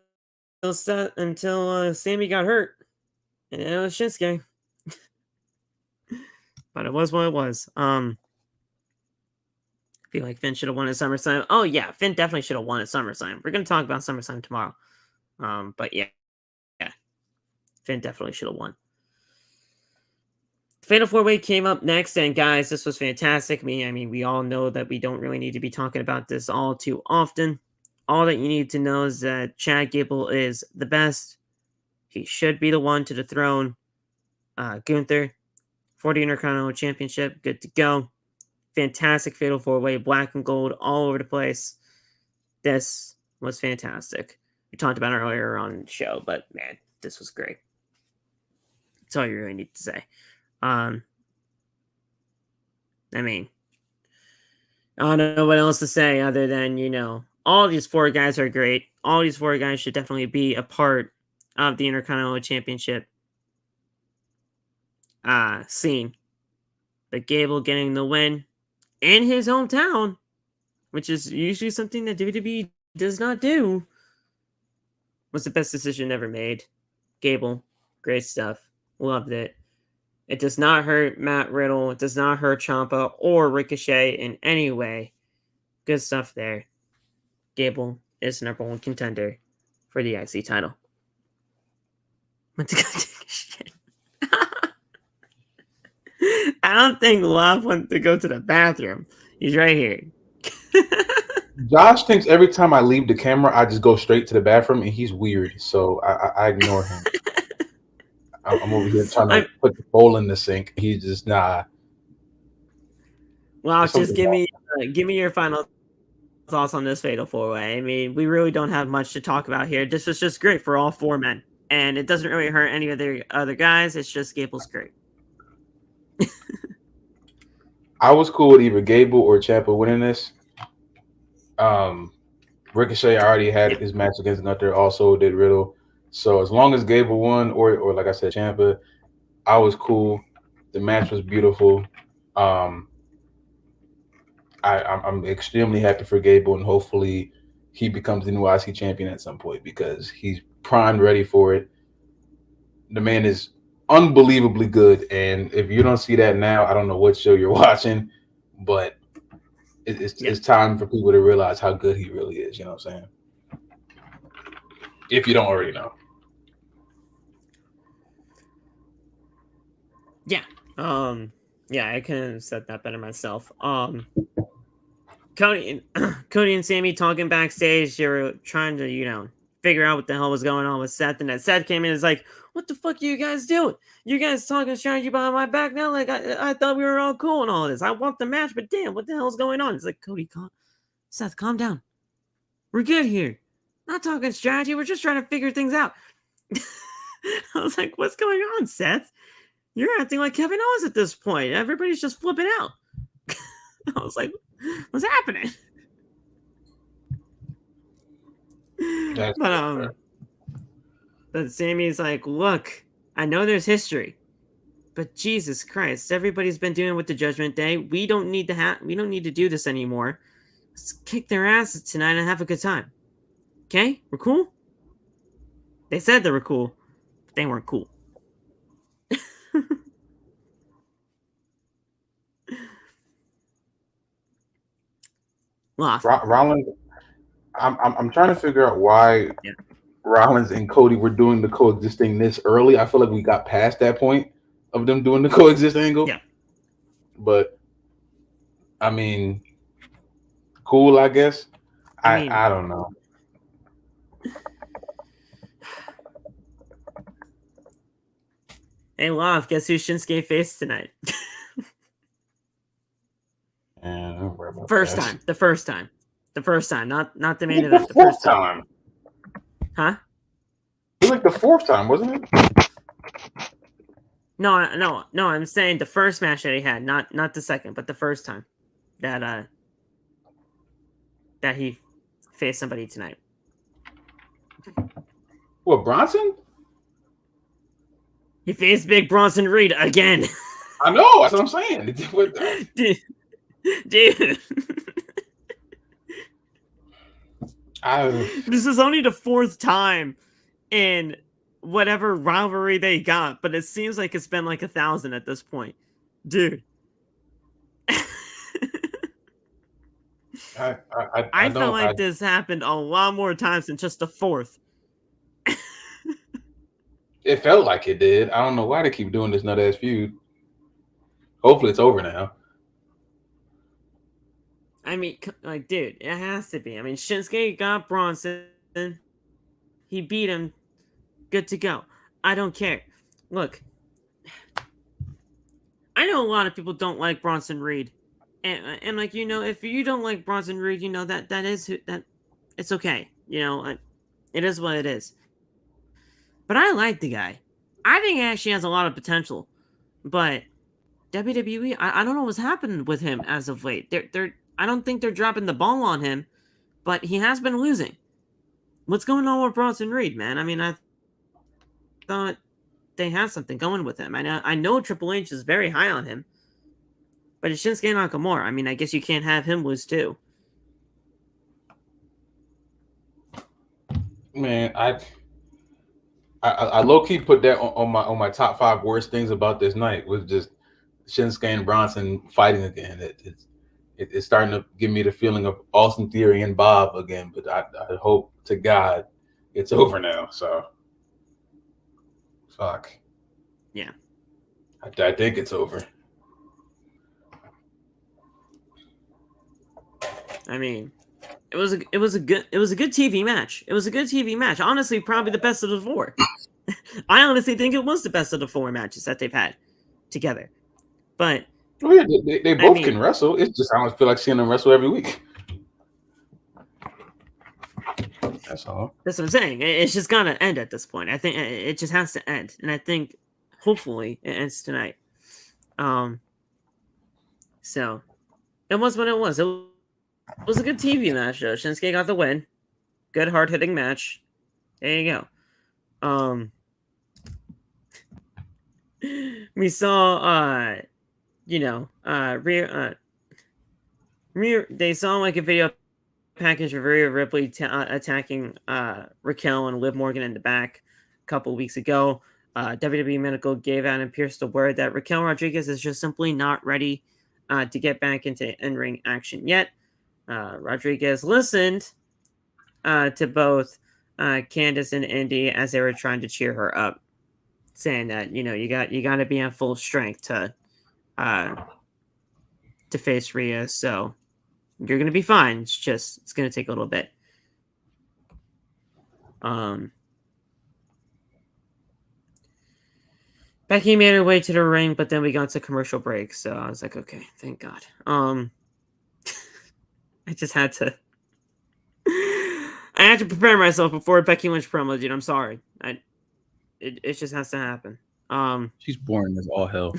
Sammy got hurt. And it was Shinsuke. But it was what it was. I feel like Finn should have won at SummerSlam. Oh yeah, Finn definitely should have won at SummerSlam. We're gonna talk about SummerSlam tomorrow. But yeah. Finn definitely should have won. Fatal 4-Way came up next, and guys, this was fantastic. I mean, we all know that we don't really need to be talking about this all too often. All that you need to know is that Chad Gable is the best. He should be the one to dethrone Gunther for the Intercontinental Championship. Good to go. Fantastic Fatal 4-Way, black and gold all over the place. This was fantastic. We talked about it earlier on the show, but man, this was great. That's all you really need to say. I mean, I don't know what else to say other than, all these 4 guys are great. All these 4 guys should definitely be a part of the Intercontinental Championship scene. But Gable getting the win in his hometown, which is usually something that WWE does not do, was the best decision ever made. Gable, great stuff. Loved it. It does not hurt Matt Riddle. It does not hurt Ciampa or Ricochet in any way. Good stuff there. Gable is the #1 contender for the IC title. Went to go take a shit. I don't think Love went to go to the bathroom. He's right here.
Josh thinks every time I leave the camera, I just go straight to the bathroom, and he's weird, so I ignore him. I'm over here trying to put the bowl in the sink. He's just nah.
Well, just give me your final thoughts on this Fatal 4-Way. I mean, we really don't have much to talk about here. This was just great for all 4 men, and it doesn't really hurt any of the other guys. It's just Gable's great.
I was cool with either Gable or Ciampa winning this. Ricochet already had his match against Gunther, also did Riddle. So as long as Gable won, or like I said, Ciampa, I was cool. The match was beautiful. I'm extremely happy for Gable, and hopefully he becomes the new IC champion at some point because he's primed, ready for it. The man is unbelievably good, and if you don't see that now, I don't know what show you're watching, but it's time for people to realize how good he really is. You know what I'm saying? If you don't already know.
Yeah. Yeah, I couldn't have said that better myself. Cody and Sammy talking backstage. They were trying to, figure out what the hell was going on with Seth, and then Seth came in and is like, "What the fuck are you guys doing? You guys talking strategy behind my back now? Like I thought we were all cool and all this. I want the match, but damn, what the hell's going on?" It's like, Cody, Seth, calm down. We're good here. Not talking strategy. We're just trying to figure things out. I was like, what's going on, Seth? You're acting like Kevin Owens at this point. Everybody's just flipping out. I was like, what's happening? But Sammy's like, look, I know there's history, but Jesus Christ, everybody's been doing with the Judgment Day. We don't need to do this anymore. Let's kick their asses tonight and have a good time. Okay? We're cool? They said they were cool, but they weren't cool.
Rollins, I'm trying to figure out why Rollins and Cody were doing the coexisting this early. I feel like we got past that point of them doing the coexist angle.
Yeah.
But I mean, cool, I guess. I don't know.
Hey, Love, guess who Shinsuke faced tonight? The first time, not the main event. The first time. Huh?
It was like the 4th time, wasn't it?
No. I'm saying the first match that he had, not the second, but the first time that he faced somebody tonight.
What, Bronson?
He faced Big Bronson Reed again.
I know. That's what I'm saying.
Dude. This is only the 4th time in whatever rivalry they got, but it seems like it's been like 1,000 at this point. Dude. I felt like this happened a lot more times than just the 4th.
It felt like it did. I don't know why they keep doing this nut ass feud. Hopefully it's over now.
I mean, like, dude, it has to be. I mean, Shinsuke got Bronson. He beat him. Good to go. I don't care. Look, I know a lot of people don't like Bronson Reed. And like, if you don't like Bronson Reed, that is that it's okay. It is what it is. But I like the guy. I think he actually has a lot of potential. But WWE, I don't know what's happened with him as of late. I don't think they're dropping the ball on him, but he has been losing. What's going on with Bronson Reed, man? I mean, I thought they had something going with him. I know Triple H is very high on him, but it's Shinsuke Nakamura. I mean, I guess you can't have him lose too.
Man, I low key put that on my top 5 worst things about this night was just Shinsuke and Bronson fighting again. It's starting to give me the feeling of Austin Theory and Bob again, but I hope to God it's over now. So fuck.
Yeah.
I think it's over.
I mean, it was a good TV match. It was a good TV match. Honestly, probably the best of the 4. I honestly think it was the best of the 4 matches that they've had together. But
oh, yeah, they both can wrestle. It's just I don't feel like seeing them wrestle every week. That's all.
That's what I'm saying. It's just gonna end at this point. I think it just has to end, and I think hopefully it ends tonight. So it was what it was. It was a good TV match, though. Shinsuke got the win. Good hard hitting match. There you go. We saw they saw like a video package of Rhea Ripley attacking Raquel and Liv Morgan in the back a couple weeks ago. WWE Medical gave Adam Pearce the word that Raquel Rodriguez is just simply not ready to get back into in-ring action yet. Rodriguez listened to both Candice and Indy as they were trying to cheer her up, saying that you got to be on full strength to face Rhea, so you're gonna be fine. It's gonna take a little bit. Becky made her way to the ring, but then we got to commercial break, so I was like, okay, thank God. I just had to. I had to prepare myself before Becky Lynch promo, dude. I'm sorry. It just has to happen.
She's boring as all hell.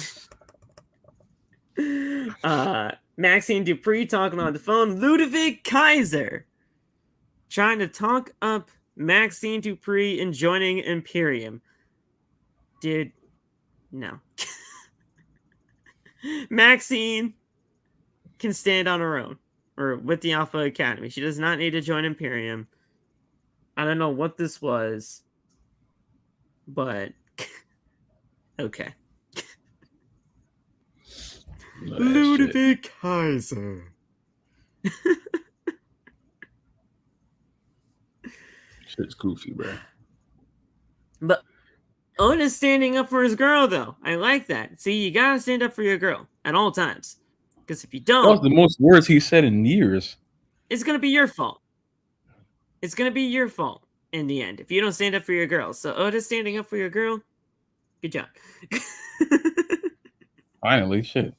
Maxine Dupree talking on the phone. Ludovic Kaiser trying to talk up Maxine Dupree and joining Imperium. Dude, no. Maxine can stand on her own, or with the Alpha Academy. She does not need to join Imperium. I don't know what this was, but okay. Ludovic Kaiser.
Shit's goofy, bro.
But Otis standing up for his girl, though. I like that. See, you gotta stand up for your girl at all times. Because if you don't,
that was the most words he said in years.
It's gonna be your fault. It's gonna be your fault in the end if you don't stand up for your girl. So Otis standing up for your girl, good job.
Finally, shit.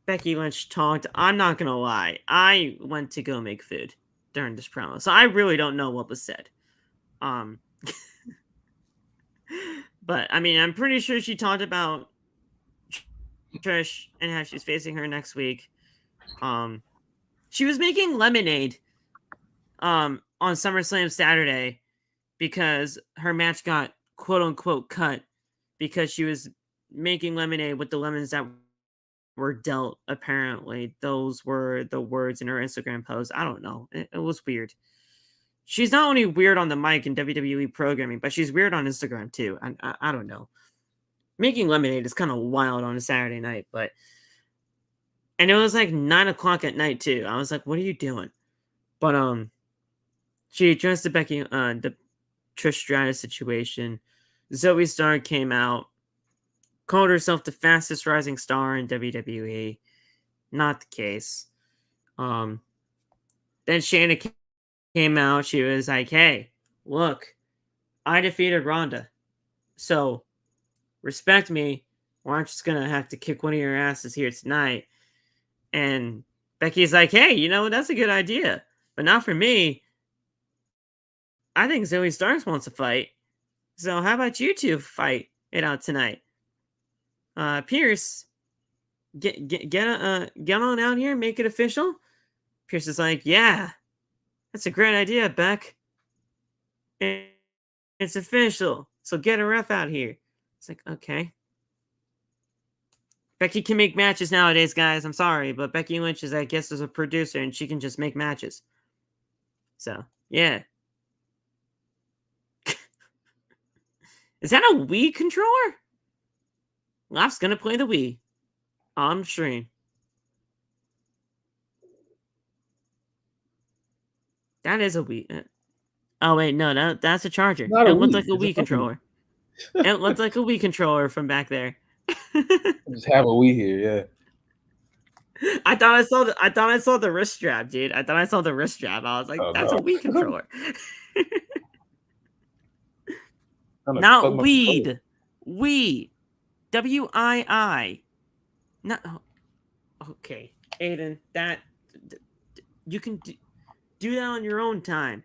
Becky Lynch talked. I'm not gonna lie. I went to go make food during this promo, so I really don't know what was said. But I mean, I'm pretty sure she talked about Trish and how she's facing her next week. She was making lemonade on SummerSlam Saturday because her match got quote unquote cut because she was making lemonade with the lemons that were dealt. Apparently, those were the words in her Instagram post. I don't know. It was weird. She's not only weird on the mic in WWE programming, but she's weird on Instagram too. I don't know. Making lemonade is kind of wild on a Saturday night, and it was like 9:00 at night too. I was like, "What are you doing?" But she addressed the the Trish Stratus situation. Zoe Starr came out, called herself the fastest rising star in WWE. Not the case. Then Shayna came out. She was like, "Hey, look, I defeated Ronda, so respect me, or I'm just gonna have to kick one of your asses here tonight." And Becky's like, "Hey, that's a good idea. But not for me. I think Zoe Starks wants to fight. So how about you two fight it out tonight? Pierce, get on out here, make it official. Pierce is like, yeah, that's a great idea, Beck. It's official. So get a ref out here. It's like, okay. Becky can make matches nowadays, guys. I'm sorry, but Becky Lynch is, I guess, is a producer, and she can just make matches. So, yeah. Is that a Wii controller? Laf's gonna play the Wii on stream. That is a Wii. Oh wait, no, that's a charger.
Not
It
a
looks
Wii.
like a
It's a
Wii
fucking-
controller. It looks like a Wii controller from back there.
Just have a Wii here, yeah.
I thought I saw the wrist strap, dude. I thought I saw the wrist strap. I was like,
Oh,
that's
no.
a Wii controller.
Kinda
Not
fuck my
weed. Wii. WII. Not. Okay, Aiden. That you can do that on your own time.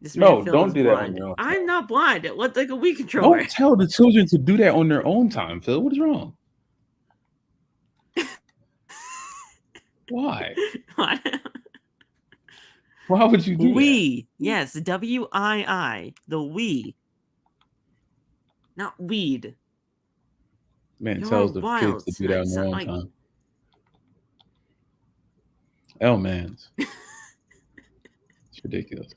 This
No,
man Phil
don't
is
do that on
blind.
your own time.
I'm not blind. It looked like a Wii controller.
Don't tell the children to do that on their own time, Phil. What is wrong? Why? Why would you do that?
Wii. Yes, WII. The Wii. Not weed.
Man,
You're
tells
all
the
wild
kids to do that on
tonight,
their own
like-
time. Oh man, it's ridiculous.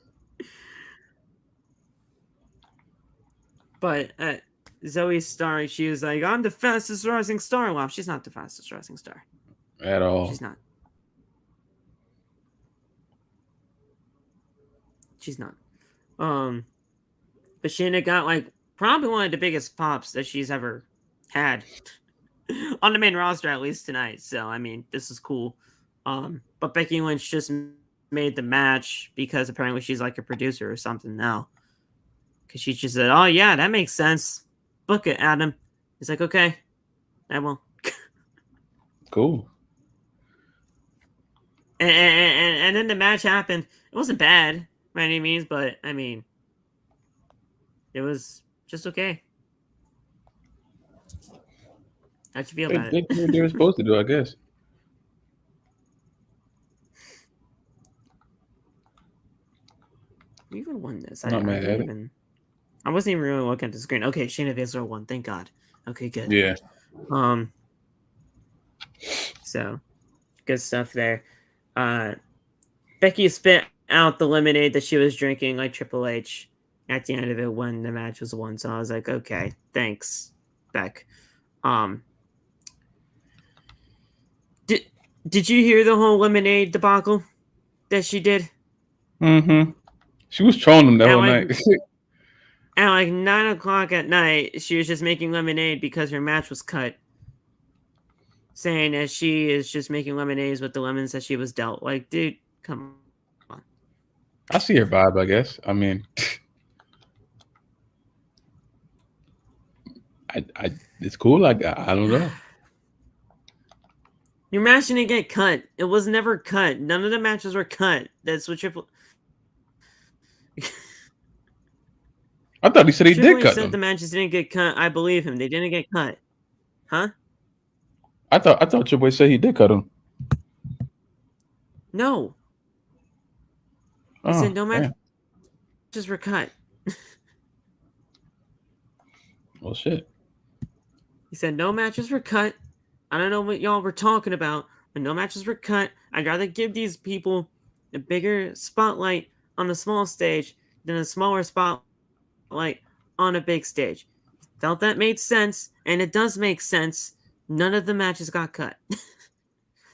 But Zoe Stark, she was like, I'm the fastest rising star. Well, she's not the fastest rising star.
At all.
She's not. She's not. But Shayna got like probably one of the biggest pops that she's ever had on the main roster, at least tonight. So I mean, this is cool. But Becky Lynch just made the match because apparently she's like a producer or something now. Because she just said, "Oh yeah, that makes sense. Book it, Adam." He's like, "Okay, I will."
Cool.
And then the match happened. It wasn't bad by any means, but I mean, it was just okay. How'd you feel
They
about
did
it?
what they were supposed to do, I guess.
We even won this.
Not mad at it.
I wasn't even really looking at the screen. Okay, Shayna Baszler won. Thank God. Okay, good.
Yeah.
So good stuff there. Becky spit out the lemonade that she was drinking like Triple H at the end of it when the match was won. So I was like, okay, thanks, Beck. Did you hear the whole lemonade debacle that she did?
Mm-hmm. She was trolling them that
And
whole
like-
night.
At like 9:00 at night, she was just making lemonade because her match was cut. Saying that she is just making lemonades with the lemons that she was dealt. Like, dude, come on.
I see her vibe, I guess. I mean, I it's cool. I don't know.
Your match didn't get cut. It was never cut. None of the matches were cut. That's what Triple
I thought he said he
Triple
did
H
cut
said
them.
the matches didn't get cut. I believe him. They didn't get cut. Huh?
I thought Triple H said he did cut them.
No. He
Oh,
said no
damn.
matches were cut.
Well, shit.
He said no matches were cut. I don't know what y'all were talking about, but no matches were cut. I'd rather give these people a bigger spotlight on a small stage than a smaller spotlight on a big stage. Felt that made sense, and it does make sense. None of the matches got cut.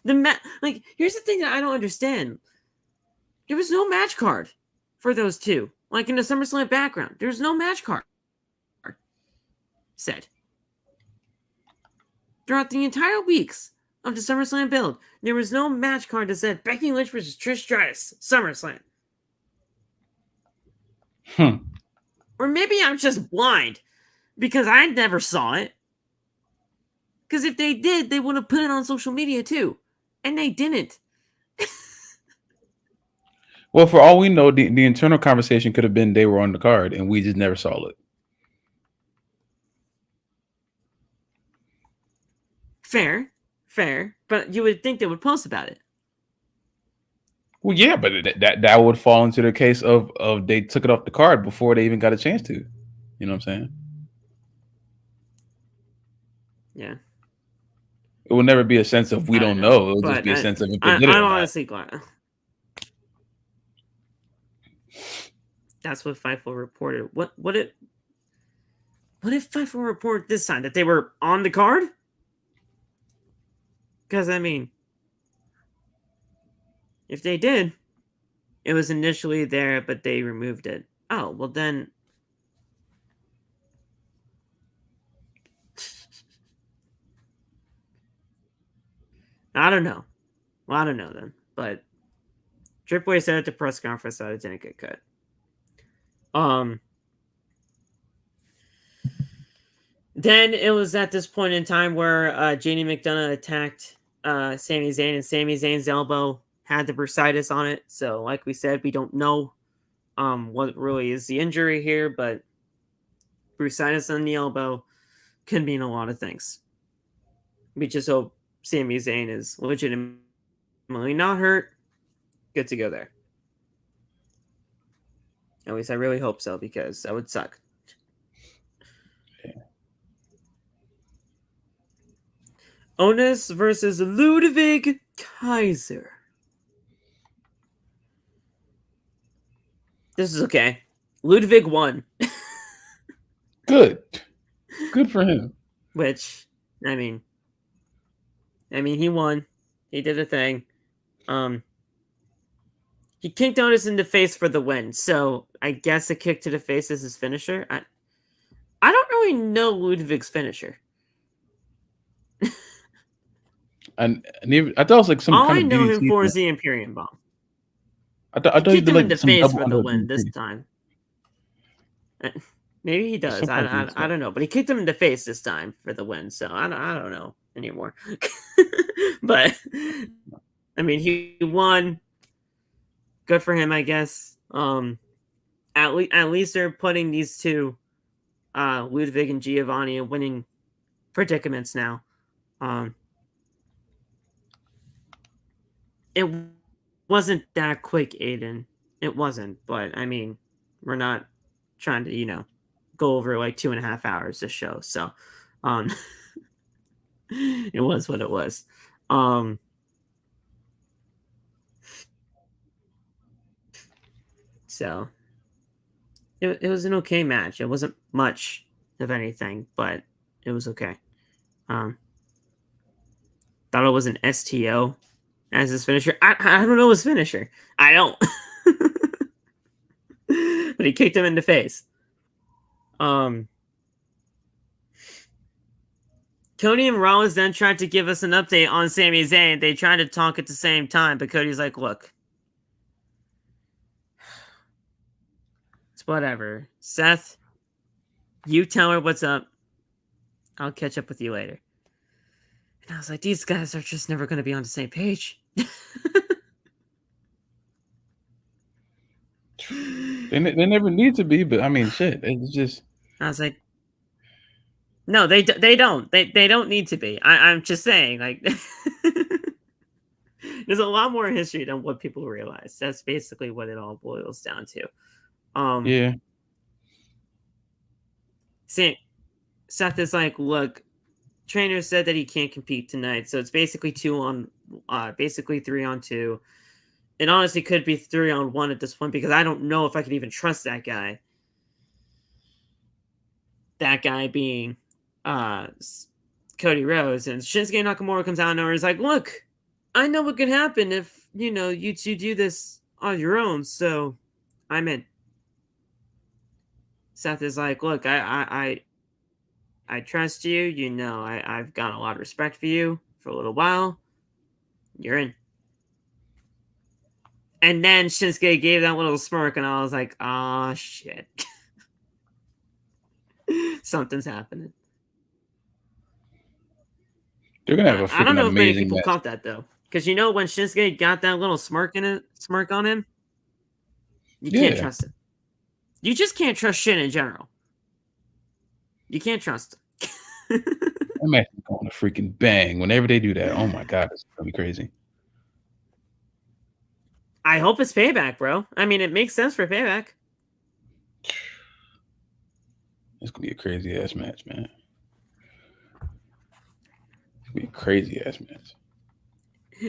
Here's the thing that I don't understand. There was no match card for those two. Like in the SummerSlam background, there's no match card. Said. Throughout the entire weeks of the SummerSlam build, there was no match card that said Becky Lynch versus Trish Stratus, SummerSlam. Or maybe I'm just blind because I never saw it. Because if they did, they would have put it on social media too. And they didn't.
Well, for all we know, the internal conversation could have been they were on the card and we just never saw it.
Fair, but you would think they would post about it.
Well, yeah, but that would fall into the case of they took it off the card before they even got a chance to. You know what I'm saying?
Yeah.
It will never be a sense of we don't know. It will just be a sense of if they did it or
I'm
not.
honestly glad. That's what Fightful reported. What did Fightful report this time? That they were on the card? Because, I mean, if they did, it was initially there, but they removed it. Oh, well then... I don't know. Well, I don't know then. But Triple H said at the press conference that it didn't get cut. Then it was at this point in time where Janie McDonough attacked Sami Zayn, and Sami Zayn's elbow had the bursitis on it. So, like we said, we don't know what really is the injury here, but bursitis on the elbow can mean a lot of things. We just hope Sami Zayn is legitimately not hurt. Good to go there. At least I really hope so, because that would suck.
Yeah.
Otis versus Ludwig Kaiser. This is okay. Ludwig won.
Good for him.
Which, I mean, he won. He did a thing. He kicked Otis in the face for the win. So I guess a kick to the face is his finisher. I don't really know Ludwig's finisher.
And even, I thought it was like some
all
kind
I
of
know
DDT
him for
thing.
is the Imperium Bomb.
I thought
He
he
kicked
did
him in
like
the
some
face
double
for the
under
win
DDT.
this time. Maybe he does.
Some kind of DDT.
I don't know. But he kicked him in the face this time for the win. So I don't know anymore. But, I mean, he won. Good for him, I guess. At least they're putting these two, Ludwig and Giovanni, in winning predicaments now. It wasn't that quick, Aiden. It wasn't, but I mean, we're not trying to, go over like 2.5 hours this show. So, it was what it was. So it was an okay match. It wasn't much of anything, but it was okay. Thought it was an STO as his finisher. I don't know his finisher. I don't. But he kicked him in the face. Cody and Rollins then tried to give us an update on Sami Zayn. They tried to talk at the same time, but Cody's like, look, it's whatever. Seth, you tell her what's up. I'll catch up with you later. And I was like, these guys are just never going to be on the same page.
They never need to be, but I mean, shit. It's just.
I was like, no, they don't. They don't need to be. I'm just saying, like, there's a lot more history than what people realize. That's basically what it all boils down to.
Yeah.
Seth is like, look, trainer said that he can't compete tonight, so it's basically 3-on-2. It honestly could be 3-on-1 at this point, because I don't know if I can even trust that guy. That guy being Cody Rhodes. And Shinsuke Nakamura comes out and is like, look, I know what could happen if, you two do this on your own, so I'm in. Seth is like, look, I trust you. I've got a lot of respect for you for a little while. You're in. And then Shinsuke gave that little smirk, and I was like, oh, shit. Something's happening.
They're going to have a freaking
I don't know if many
amazing
people
match.
caught that, though. Because when Shinsuke got that little smirk on him, You can't trust it. You just can't trust shit in general. You can't trust it.
That match is going to freaking bang. Whenever they do that, oh my God, it's going to be crazy.
I hope it's Payback, bro. I mean, it makes sense for Payback.
It's going to be a crazy ass match, man. It's going to be a crazy ass match.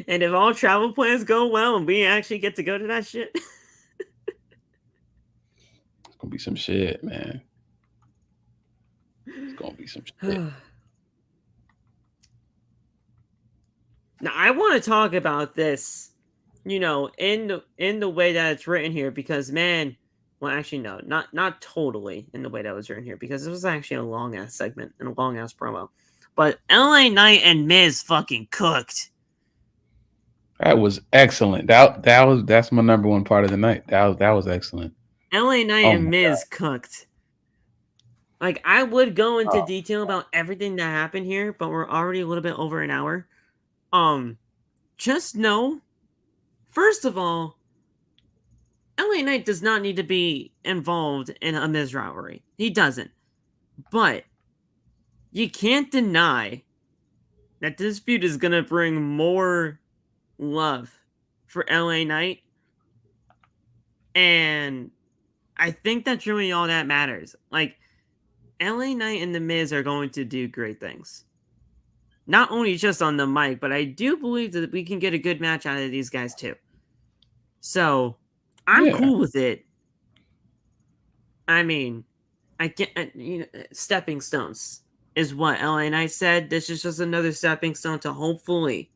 And if all travel plans go well and we actually get to go to that shit.
It's going to be some shit, man. It's going to be some shit.
Now, I want to talk about this, in the way that it's written here, because, man, well, actually, no, not totally in the way that was written here, because it was actually a long-ass segment and a long-ass promo. But LA Knight and Miz fucking cooked.
That was excellent. That's my number one part of the night. That was excellent.
LA Knight and Miz cooked. Like, I would go into detail about everything that happened here, but we're already a little bit over an hour. Just know, first of all, LA Knight does not need to be involved in a Miz rivalry. He doesn't. But you can't deny that this feud is going to bring more love for LA Knight. And I think that's really all that matters. Like, LA Knight and The Miz are going to do great things. Not only just on the mic, but I do believe that we can get a good match out of these guys too. So, I'm cool with it. I mean, I get, stepping stones is what LA Knight said. This is just another stepping stone to hopefully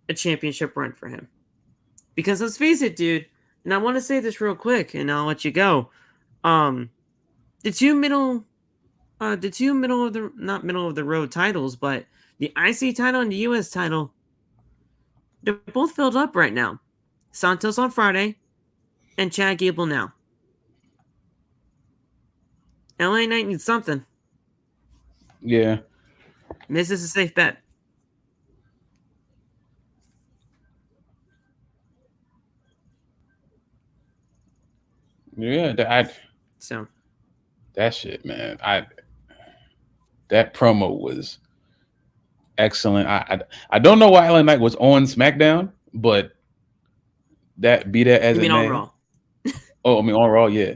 a championship run for him. Because let's face it, dude, and I want to say this real quick, and I'll let you go. The two middle of the, not middle of the road titles, but the IC title and the US title, they're both filled up right now. Santos on Friday and Chad Gable now. LA Knight needs something.
Yeah.
Miz is a safe bet.
Yeah, that shit, man. That promo was excellent. I don't know why LA Knight was on SmackDown, but be that as it may.
On Raw?
On Raw, yeah.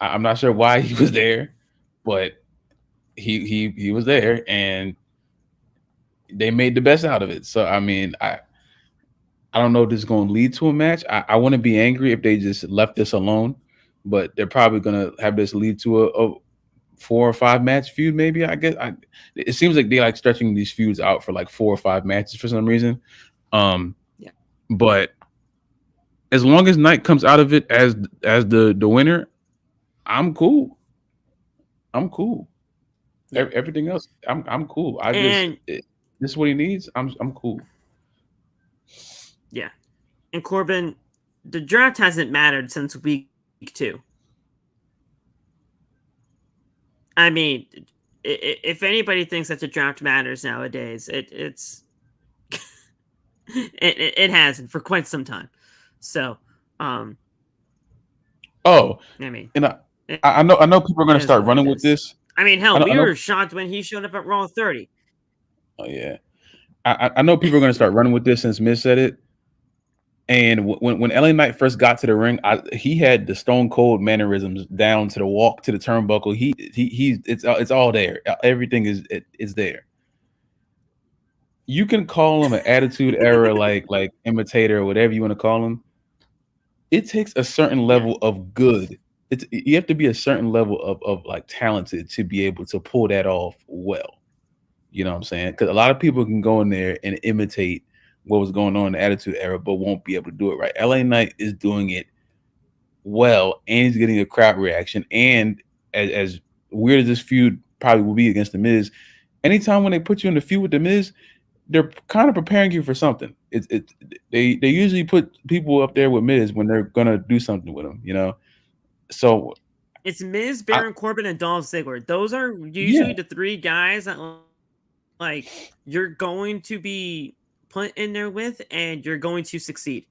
I'm not sure why he was there, but he was there, and they made the best out of it. So I mean, I don't know if this is going to lead to a match. I wouldn't be angry if they just left this alone, but they're probably going to have this lead to a 4 or 5 match feud, maybe. I guess it seems like they like stretching these feuds out for like 4 or 5 matches for some reason.
Yeah.
But as long as Knight comes out of it as the winner, I'm cool. Yeah. Everything else, I'm cool. This is what he needs. I'm cool.
Yeah. And Corbin, the draft hasn't mattered since week 2. I mean, if anybody thinks that the draft matters nowadays, it's it hasn't for quite some time. So, I mean,
and I know people are going to start running with this.
I mean, hell, we were shocked when he showed up at Raw 30.
Oh yeah, I know people are going to start running with this since Miz said it. And when LA Knight first got to the ring, he had the Stone Cold mannerisms down to the walk to the turnbuckle. It's all there. Everything is there. You can call him an attitude era like imitator or whatever you want to call him. It takes a certain level of good. You have to be a certain level of like talented to be able to pull that off well. You know what I'm saying? Because a lot of people can go in there and imitate what was going on in the Attitude Era, but won't be able to do it right. LA Knight is doing it well, and he's getting a crowd reaction. And as weird as this feud probably will be against The Miz, anytime when they put you in the feud with The Miz, they're kind of preparing you for something. They usually put people up there with Miz when they're gonna do something with him, you know. So
it's Miz, Baron Corbin, and Dolph Ziggler. Those are usually the 3 guys that like you're going to be put in there with, and you're going to succeed.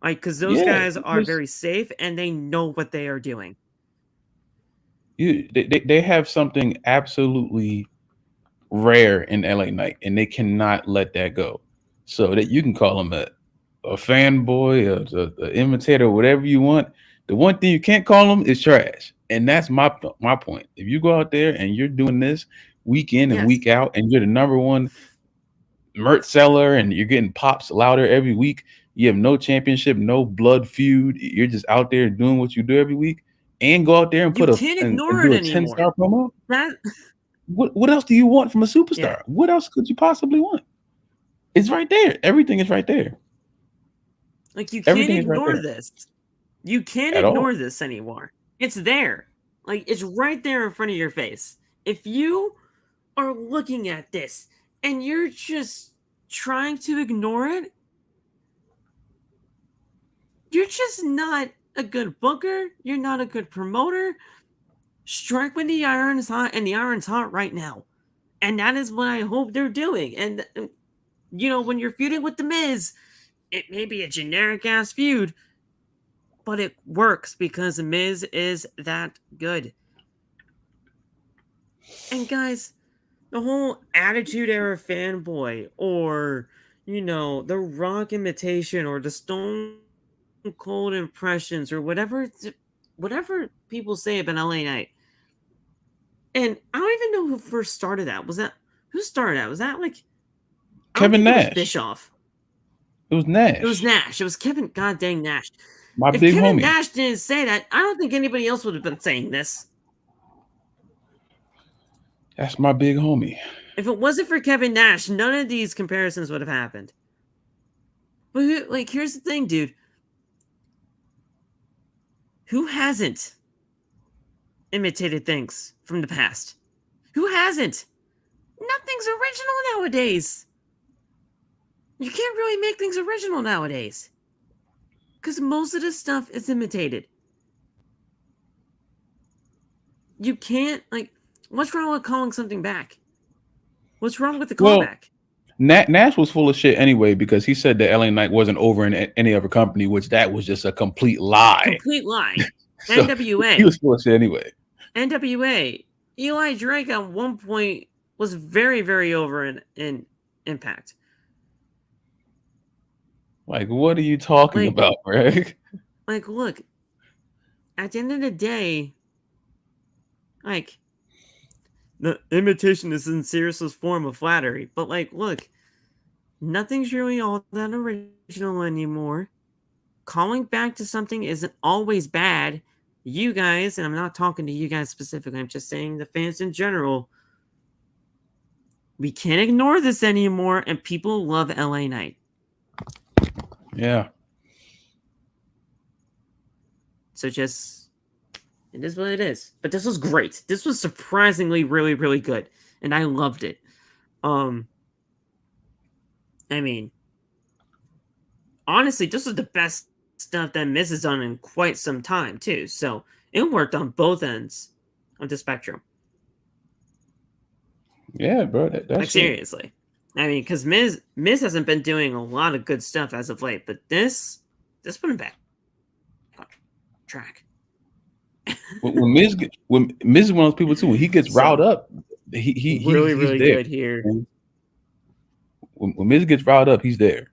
Like, because those guys are very safe and they know what they are doing.
They have something absolutely rare in LA Knight, and they cannot let that go. So that you can call them a fanboy, a imitator, whatever you want. The one thing you can't call them is trash, and that's my point. If you go out there and you're doing this week in and week out, and you're the number one merch seller, and you're getting pops louder every week, you have no championship, no blood feud. You're just out there doing what you do every week, and go out there and put a 10-star promo. What else do you want from a superstar? Yeah. What else could you possibly want? It's right there. Everything is right there.
Like, you can't ignore this. You can't ignore this anymore. It's there. Like, it's right there in front of your face. If you are looking at this and you're just trying to ignore it, you're just not a good booker. You're not a good promoter. Strike when the iron is hot, and the iron's hot right now. And that is what I hope they're doing. And, you know, when you're feuding with The Miz, it may be a generic-ass feud, but it works because The Miz is that good. And, guys, the whole Attitude Era fanboy, or, you know, the Rock imitation, or the Stone Cold impressions, or whatever people say about LA Knight. And I don't even know who first started that. Who started that? Was that like
Kevin Nash?
It was Bischoff.
It was Nash.
It was Nash. It was Kevin goddamn Nash.
If Kevin
Nash didn't say that, I don't think anybody else would have been saying this.
That's my big homie.
If it wasn't for Kevin Nash, none of these comparisons would have happened. But like, here's the thing, dude. Who hasn't imitated things from the past? Who hasn't? Nothing's original nowadays. You can't really make things original nowadays, because most of this stuff is imitated. You can't, like, what's wrong with calling something back? What's wrong with the callback?
Nash was full of shit anyway, because he said that LA Knight wasn't over in any other company, which that was just a complete lie.
Complete lie.
So
NWA.
He was full of shit anyway.
NWA. Eli Drake at one point was very, very over in Impact.
Like, what are you talking about, Greg?
Like, look, at the end of the day, like, the imitation is the sincerest form of flattery. But, like, look, nothing's really all that original anymore. Calling back to something isn't always bad. You guys, and I'm not talking to you guys specifically, I'm just saying the fans in general, we can't ignore this anymore, and people love LA Knight.
Yeah.
So just, it is what it is. But this was great. This was surprisingly really, really good. And I loved it. I mean, honestly, this was the best stuff that Miz has done in quite some time, too. So it worked on both ends of the spectrum.
Yeah, bro. That's
like, seriously. I mean, because Miz hasn't been doing a lot of good stuff as of late, but this put him back on track.
when Miz is one of those people too. When he gets riled up, he's
really
there.
Good here.
When Miz gets riled up, he's there.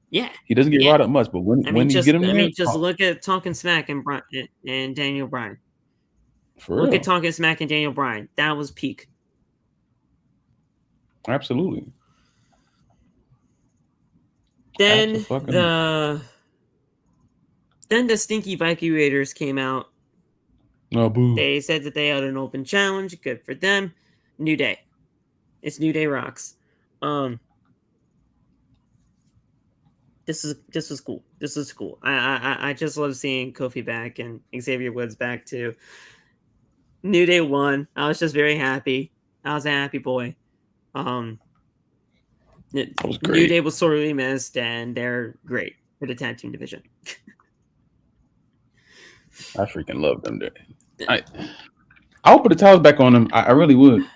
Yeah,
he doesn't get riled up much, but when you get him there,
just look at Talking Smack and Daniel Bryan.
Look
at Talking Smack and Daniel Bryan. That was peak.
Absolutely.
Then the Stinky Viking Raiders came out.
Oh, boo.
They said that they had an open challenge. Good for them. New Day. It's New Day rocks. This was cool. This was cool. I just love seeing Kofi back and Xavier Woods back too. New Day won. I was just very happy. I was a happy boy. New Day was sorely missed, and they're great for the tag team division.
I freaking love them. I would put the towels back on them. I really would.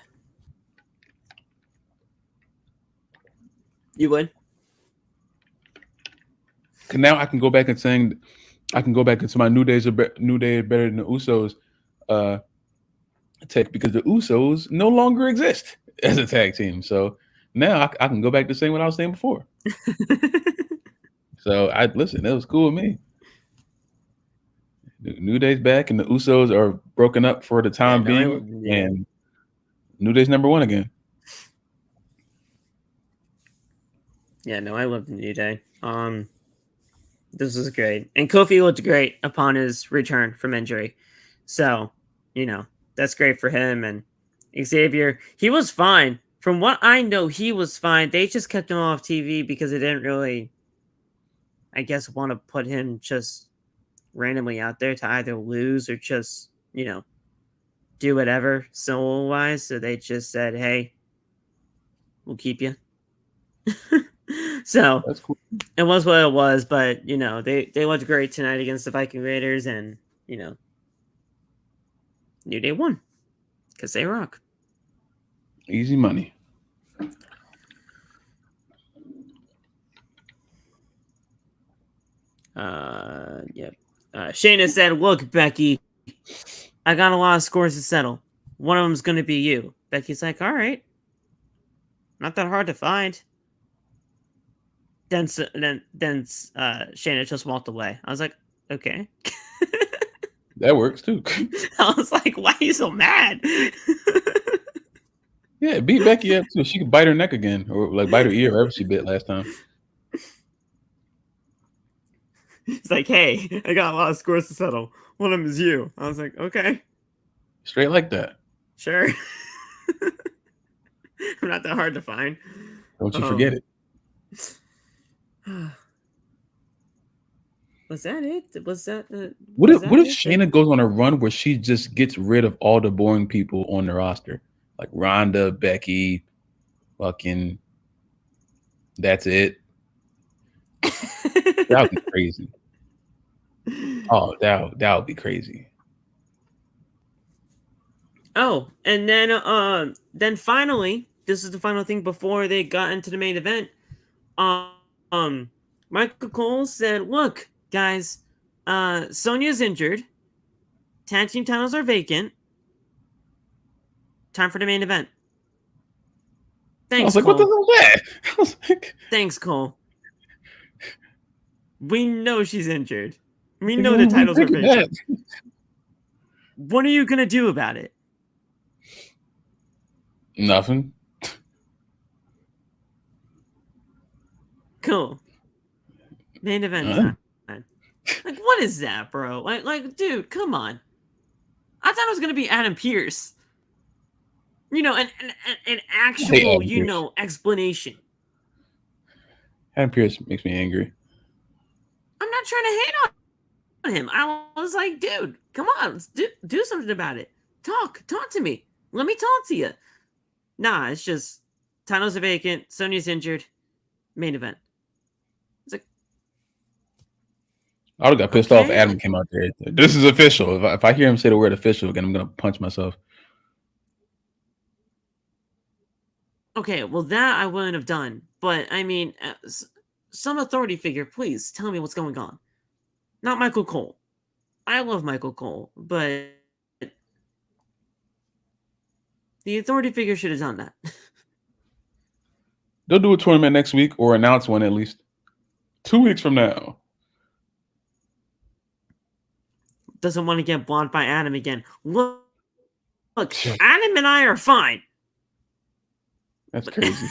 You would?
Cause now I can go back and saying, I can go back into my New Day is better than the Usos tech, because the Usos no longer exist as a tag team. So now I can go back to saying what I was saying before. So I listen. That was cool with me. New Day's back, and the Usos are broken up for the time being, and New Day's #1 again.
Yeah, no, I love the New Day. This was great, and Kofi looked great upon his return from injury. So, that's great for him. And Xavier, he was fine. From what I know, he was fine. They just kept him off TV because they didn't really, I guess, want to put him just randomly out there to either lose or just, do whatever solo-wise. So they just said, hey, we'll keep you. So
that's cool.
It was what it was, but they looked great tonight against the Viking Raiders, and New Day won because they rock.
Easy money.
Yep. Shayna said, "Look, Becky, I got a lot of scores to settle. One of them's gonna be you." Becky's like, "All right, not that hard to find." Then Shayna just walked away. I was like, okay.
That works too.
I was like, why are you so mad?
Yeah, beat Becky up too. She could bite her neck again, or like bite her ear, wherever she bit last time.
It's like, hey, I got a lot of scores to settle. One of them is you. I was like, okay.
Straight like that.
Sure. I'm not that hard to find.
Don't you forget it.
Was that it? Was that
what if Shayna goes on a run where she just gets rid of all the boring people on the roster, like Ronda, Becky, fucking, that's it? That would be crazy. Oh, that would be crazy.
Oh, and then finally, this is the final thing before they got into the main event. Michael Cole said, "Look, guys, Sonya's injured. Tag team titles are vacant. Time for the main event." Thanks,
I was like,
Cole.
what the hell was that? I was like,
thanks, Cole. We know she's injured. We know the titles are vacant. What are you gonna do about it?
Nothing.
Cool. Main event time. Like, what is that, bro? Like, dude, come on. I thought it was gonna be Adam Pearce. An actual, explanation.
Adam Pearce makes me angry.
I'm not trying to hate on him. I was like, dude, come on, let's do something about it. Talk to me. Let me talk to you. Nah, it's just titles are vacant. Sonya's injured. Main event. It's like,
I would have got pissed off if Adam came out there. This is official. If I hear him say the word official again, I'm gonna punch myself.
Okay, well, that I wouldn't have done. But, I mean, some authority figure, please tell me what's going on. Not Michael Cole. I love Michael Cole, but the authority figure should have done that.
They'll do a tournament next week or announce one at least 2 weeks from now.
Doesn't want to get blocked by Adam again. Look, Adam and I are fine.
That's crazy.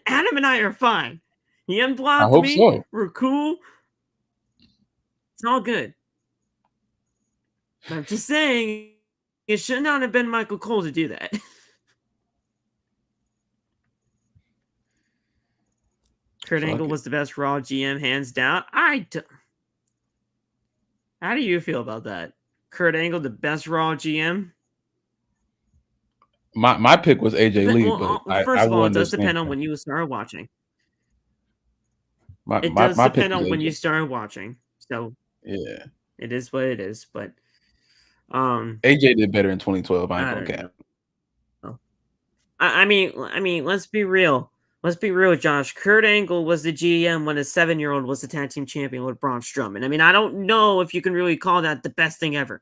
Adam and I are fine. He unblocked
I hope
me.
So.
We're cool. It's all good. But I'm just saying, it should not have been Michael Cole to do that. Kurt Angle was the best Raw GM, hands down. How do you feel about that? Kurt Angle, the best Raw GM?
My pick was AJ Lee, but
first of all, it does depend on when you started watching. It does depend on when you started watching. So
yeah,
it is what it is. But
AJ did better in 2012. I ain't gonna cap.
I mean, let's be real. let's be real, Josh. Kurt Angle was the GM when a 7-year-old was the tag team champion with Braun Strowman. I mean, I don't know if you can really call that the best thing ever.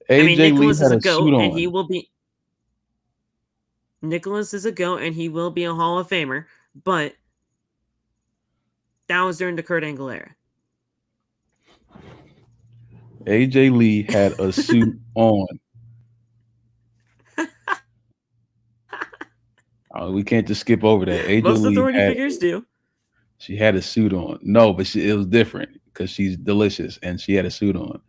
AJ
I mean, Nicholas
Lee
is
had
a
a suit
GOAT,
on.
and he will be. Nicholas is a GOAT, and he will be a Hall of Famer. But that was during the Kurt Angle era.
AJ Lee had a suit on. We can't just skip over that. AJ
Most
Lee
authority figures do.
She had a suit on. No, but it was different because she's delicious and she had a suit on.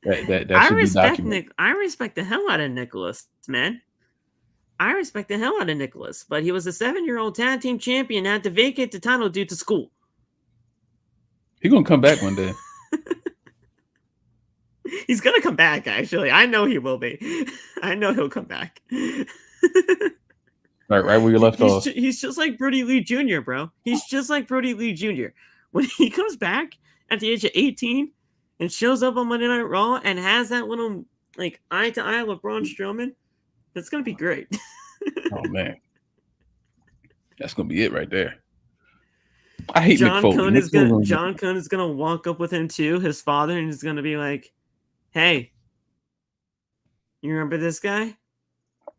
That should be documented.
I respect the hell out of Nicholas, man. I respect the hell out of Nicholas, but he was a 7-year-old tag team champion and had to vacate the title due to school.
He's gonna come back one day.
He's gonna come back, actually. I know he will be. I know he'll come back.
Right where you left off.
He's just like Brody Lee Jr., bro. He's just like Brody Lee Jr. When he comes back at the age of 18 and shows up on Monday Night Raw and has that little like eye to eye with Braun Strowman, that's gonna be great.
Oh man, that's gonna be it right there. I hate
John
Mick Foley.
John Cone is gonna walk up with him too, his father, and he's gonna be like, "Hey, you remember this guy?"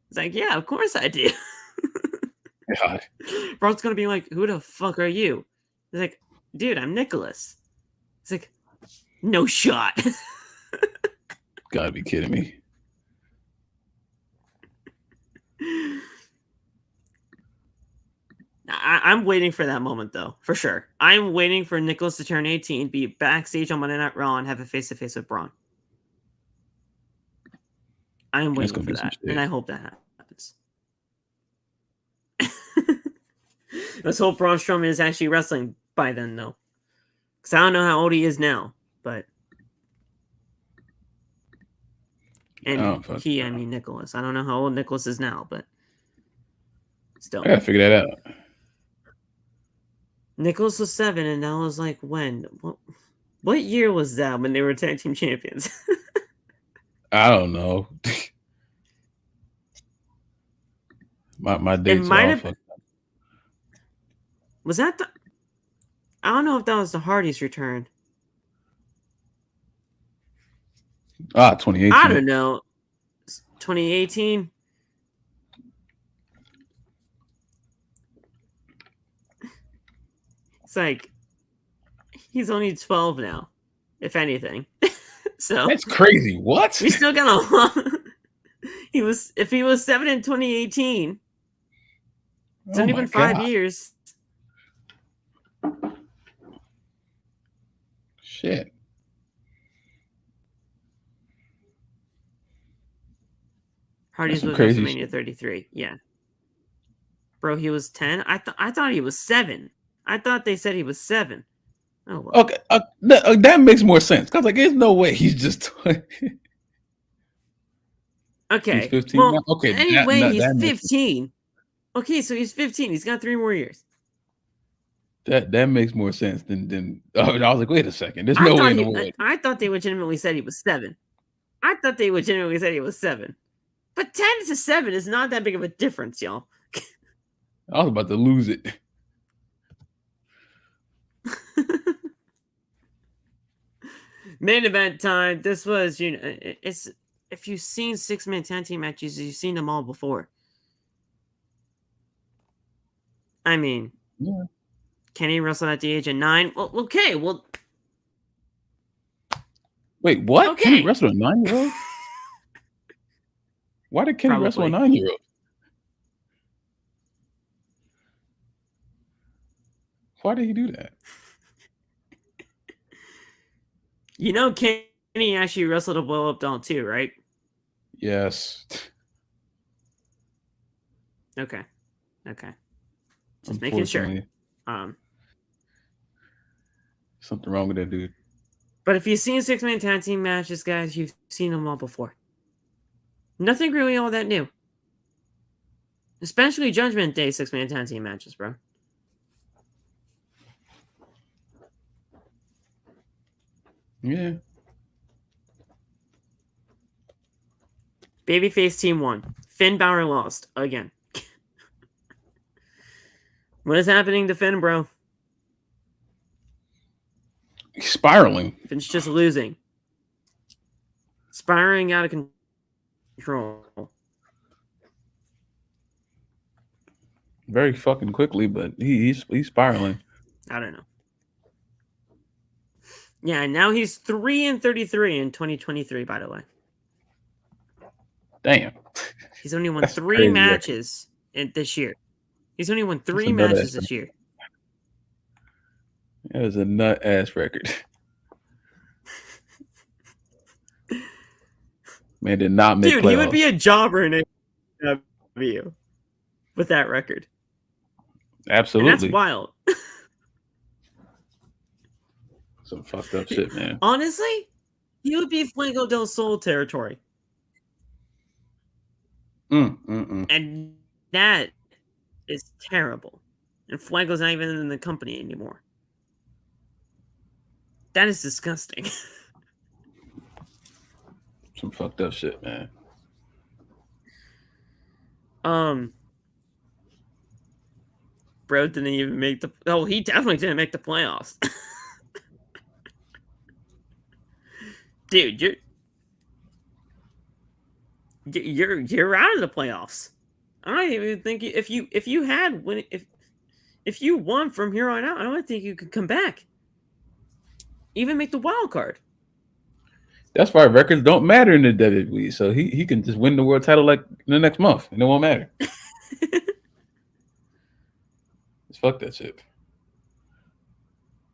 He's like, "Yeah, of course I do."
God.
Braun's gonna be like, "Who the fuck are you?" He's like, "Dude, I'm Nicholas." He's like, "No shot."
Gotta be kidding me.
I'm waiting for that moment, though, for sure. I'm waiting for Nicholas to turn 18, be backstage on Monday Night Raw, and have a face-to-face with Braun. I am waiting for that, and I hope that happens. Let's hope Braun Strowman is actually wrestling by then, though. Because I don't know how old he is now, but... And I mean Nicholas. I don't know how old Nicholas is now, but... Still.
I gotta figure that out.
Nicholas was 7, and that was like when? What year was that when they were tag team champions?
I don't know. my dates are all fucked up.
Was that the... I don't know if that was the Hardy's return.
2018.
I don't know. 2018? It's like he's only 12 now, if anything. So
that's crazy. What?
We still got a long... If he was 7 in 2018, it's only been 5 years.
Shit.
Hardy's was WrestleMania 33. Yeah. Bro, he was 10? I thought he was 7. I thought they said he was 7. Oh, well.
Okay. That makes more sense. Because like, there's no way he's just...
Okay.
He's 15
well,
now? Okay.
Anyway, he's 15. Okay, so he's 15. He's got 3 more years.
That makes more sense than I was like, wait a second. There's no way in the world.
I thought they legitimately said he was 7. I thought they legitimately said he was 7. But 10 to 7 is not that big of a difference, y'all.
I was about to lose it.
Main event time. This was, it's if you've seen 6-man tag team matches, you've seen them all before. I mean,
yeah.
Kenny wrestled at the age of 9. Well, okay, well.
Wait, what?
Okay.
Kenny wrestled a 9-year-old? Why did Kenny wrestle a 9-year-old? Why did he do that?
You know, Kenny actually wrestled a blow-up doll too, right?
Yes.
Okay. Just making sure.
Something wrong with that dude.
But if you've seen 6-man tag team matches, guys, you've seen them all before. Nothing really all that new. Especially Judgment Day 6-man tag team matches, bro.
Yeah.
Babyface team won. Finn Balor lost again. What is happening to Finn, bro?
He's spiraling.
Finn's just losing. Spiraling out of control.
Very fucking quickly, but he's spiraling.
I don't know. Yeah, now he's 3-33 in 2023, by the way.
Damn.
He's only won
That's
3
crazy
matches this year. He's only won 3
a nut
matches
ass
this year.
That is a nut ass record. Man did not make
Dude,
playoffs.
he would be a jobber in AEW with that record.
Absolutely.
And that's wild.
Some fucked up shit, man.
Honestly, he would be Fuego del Sol territory. And that is terrible. And Fuego's not even in the company anymore. That is disgusting.
Some fucked up shit, man.
Bro didn't even make the... Oh, he definitely didn't make the playoffs. Dude, you're out of the playoffs. I don't even think if you won from here on out, I don't think you could come back. Even make the wild card.
That's why records don't matter in the WWE. So he can just win the world title like in the next month, and it won't matter. Just fuck that shit.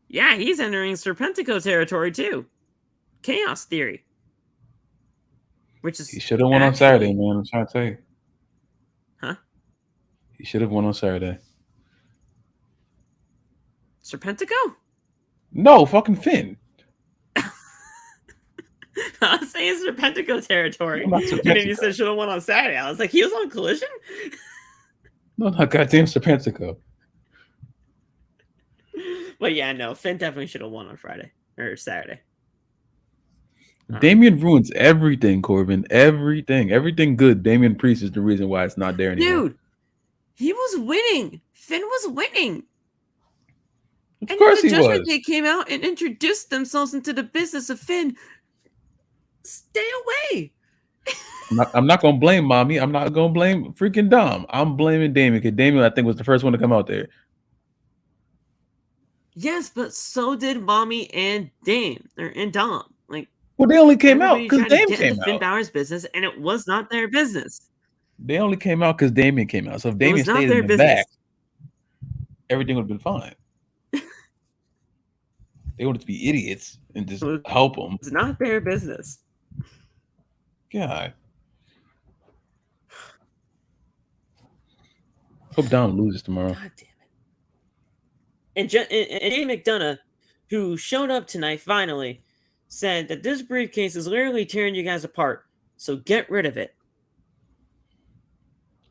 Yeah, he's entering Serpentico territory too. Chaos Theory. Which is
he should have won on Saturday, man. I'm trying to tell you.
Huh?
He should have won on Saturday.
Serpentico?
No, fucking Finn.
I was saying Serpentico territory.
Not
And then
Serpentico.
you said should have won on Saturday. I was like, he was on Collision?
No, not goddamn Serpentico.
But yeah, no, Finn definitely should have won on Friday or Saturday.
Damian ruins everything, Corbin. Everything good. Damian Priest is the reason why it's not there anymore.
Dude, he was winning. Finn was winning.
Of course he
the Judgment
was.
Day came out and introduced themselves into the business of Finn. Stay away.
I'm not gonna blame Mommy. I'm not gonna blame freaking Dom. I'm blaming Damian because Damian, I think, was the first one to come out there.
Yes, but so did Mommy and Dom. Like,
well, they only came out
because
because Damian
came
came
into Finn
out.
Balor's business, and it was not their business.
They only came out because Damian came out. So if Damian stayed in the back, everything would have been fine. They wanted to be idiots and just help them.
It's not their business.
God. Hope Dom loses tomorrow.
God damn it. And Dave McDonough, who showed up tonight finally, said that this briefcase is literally tearing you guys apart. So get rid of it.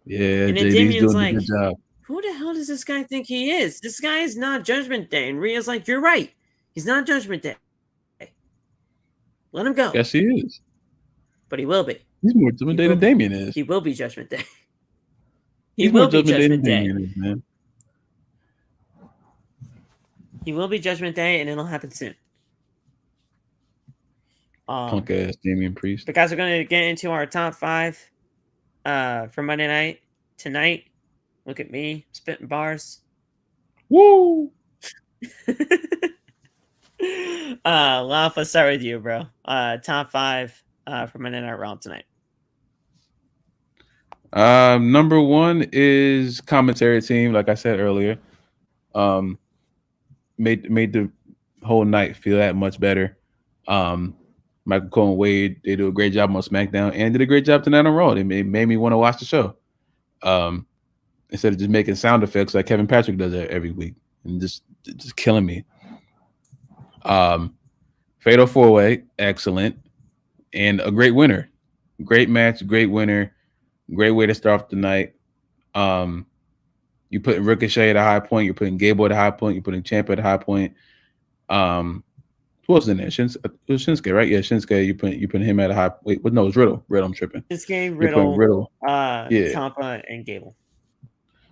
Yeah,
and then
JD's
Damian's
doing
like,
a good job.
Who the hell does this guy think he is? This guy is not Judgment Day. And Rhea's like, you're right. He's not Judgment Day. Let him go.
Yes, he is.
But he will be.
He's more Judgment Day than Damian is.
He will be Judgment Day.
He's more Judgment Day than Damian is, man.
He will be Judgment Day, and it'll happen soon.
Punk ass Damian Priest.
But guys, we're going to get into our top 5 for Monday night tonight. Look at me spitting bars.
Woo!
Laf, let's start with you, bro. Top 5 for Monday Night Raw tonight.
Number 1 is commentary team, like I said earlier. Made the whole night feel that much better. Michael Cole and Wade, they do a great job on SmackDown and did a great job tonight on Raw. They made me want to watch the show. Instead of just making sound effects like Kevin Patrick does every week and just killing me. Fatal 4-Way, excellent. And a great winner. Great match, great winner. Great way to start off the night. You're putting Ricochet at a high point. You're putting Gable at a high point. You're putting Ciampa at a high point. Who was in there? It was Shinsuke, right? Yeah, Shinsuke. You put him at a high. Wait, what? No, it's Riddle. Riddle. I'm tripping.
Shinsuke,
You're putting
Riddle,
Riddle. Yeah,
Ciampa, and Gable.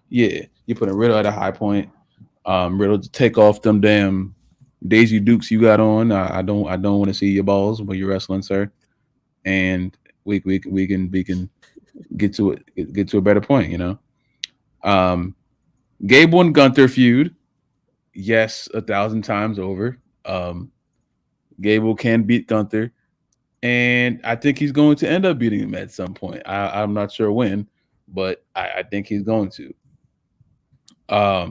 yeah. You're putting Riddle at a high point. Riddle to take off them damn Daisy Dukes you got on. I don't want to see your balls when you're wrestling, sir. And we can get to it. Get to a better point. You know. Gable and Gunther feud. Yes, 1,000 times over. Gable can beat Gunther, and I think he's going to end up beating him at some point. I'm not sure when, but I think he's going to. Where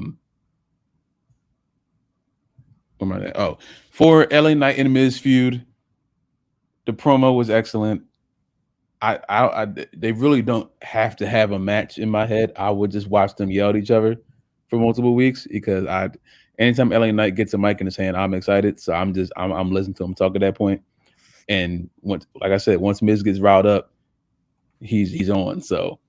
am I at? Oh, for LA Knight and Miz feud, the promo was excellent. They really don't have to have a match in my head. I would just watch them yell at each other for multiple weeks because anytime LA Knight gets a mic in his hand, I'm excited. So I'm listening to him talk at that point. And like I said, once Miz gets riled up, he's on. So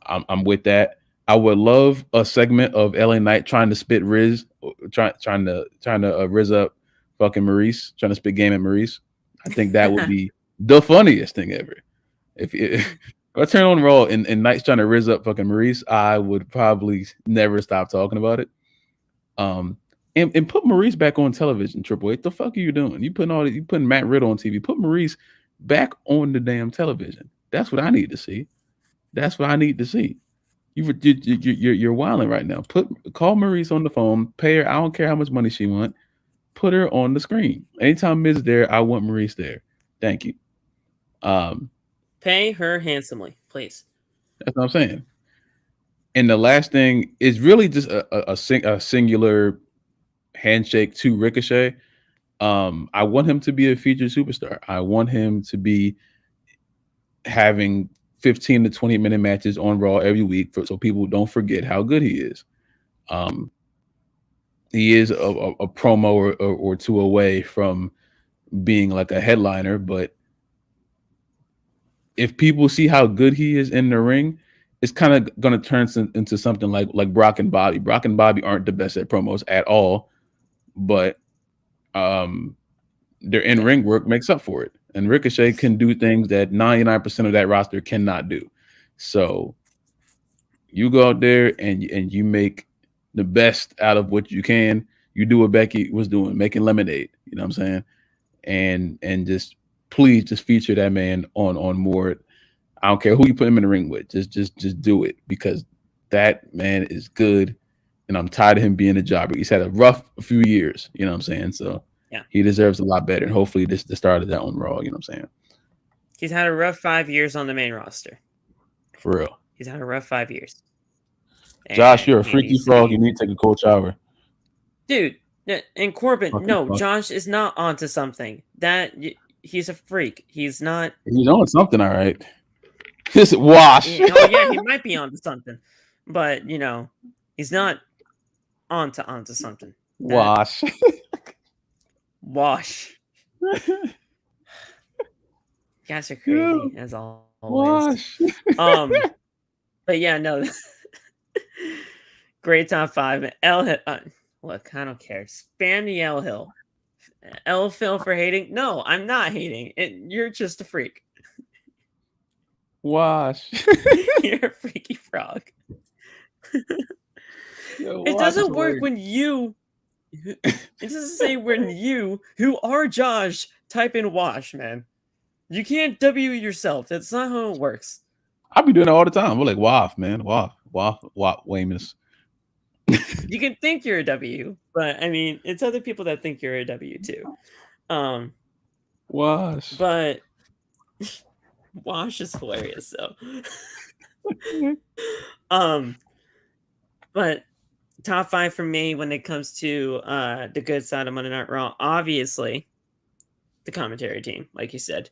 I'm with that. I would love a segment of LA Knight trying to spit Riz, trying to Riz up fucking Maurice, trying to spit game at Maurice. I think that would be the funniest thing ever. If I turn on Raw and Knight's trying to Riz up fucking Maurice, I would probably never stop talking about it. And put Maurice back on television, Triple H. The fuck are you doing? You putting Matt Riddle on TV. Put Maurice back on the damn television. That's what I need to see. That's what I need to see. You're wilding right now. Call Maurice on the phone. Pay her. I don't care how much money she want. Put her on the screen. Anytime Miz is there, I want Maurice there. Thank you.
Pay her handsomely, please.
That's what I'm saying. And the last thing is really just a singular handshake to Ricochet. I want him to be a featured superstar. I want him to be having 15 to 20-minute matches on Raw every week so people don't forget how good he is. He is a promo or two away from being like a headliner, but if people see how good he is in the ring, it's kind of going to turn into something like Brock and Bobby. Brock and Bobby aren't the best at promos at all, but their in-ring work makes up for it. And Ricochet can do things that 99% of that roster cannot do. So you go out there and you make the best out of what you can. You do what Becky was doing, making lemonade. You know what I'm saying? And just please just feature that man on more. I don't care who you put him in the ring with. Just do it because that man is good. And I'm tired of him being a jobber. He's had a rough few years. You know what I'm saying? So
yeah,
he deserves a lot better. And hopefully this the start of that on Raw. You know what I'm saying?
He's had a rough 5 years on the main roster.
For real.
He's had a rough 5 years.
Josh, you're a freaky frog. You need to take a cold shower.
Dude, and Corbin, no, Josh is not onto something. He's a freak. He's not.
He's on something, all right. Just wash.
Oh yeah, he might be onto something, but he's not onto something.
Wash.
Wash. You guys are crazy as always.
Wash.
But yeah, no. Great top 5. Look, I don't care. Spam the L Hill. L Phil for hating. No, I'm not hating. You're just a freak.
Wash.
You're a freaky frog. It doesn't work when you. It doesn't say when you, who are Josh, type in wash, man. You can't W yourself. That's not how it works.
I be doing it all the time. We're like, waff, man. Waff, Wamus.
You can think you're a W, but I mean, it's other people that think you're a W too.
Wash.
But wash is hilarious, though. But top 5 for me when it comes to the good side of Monday Night Raw, obviously the commentary team, like you said.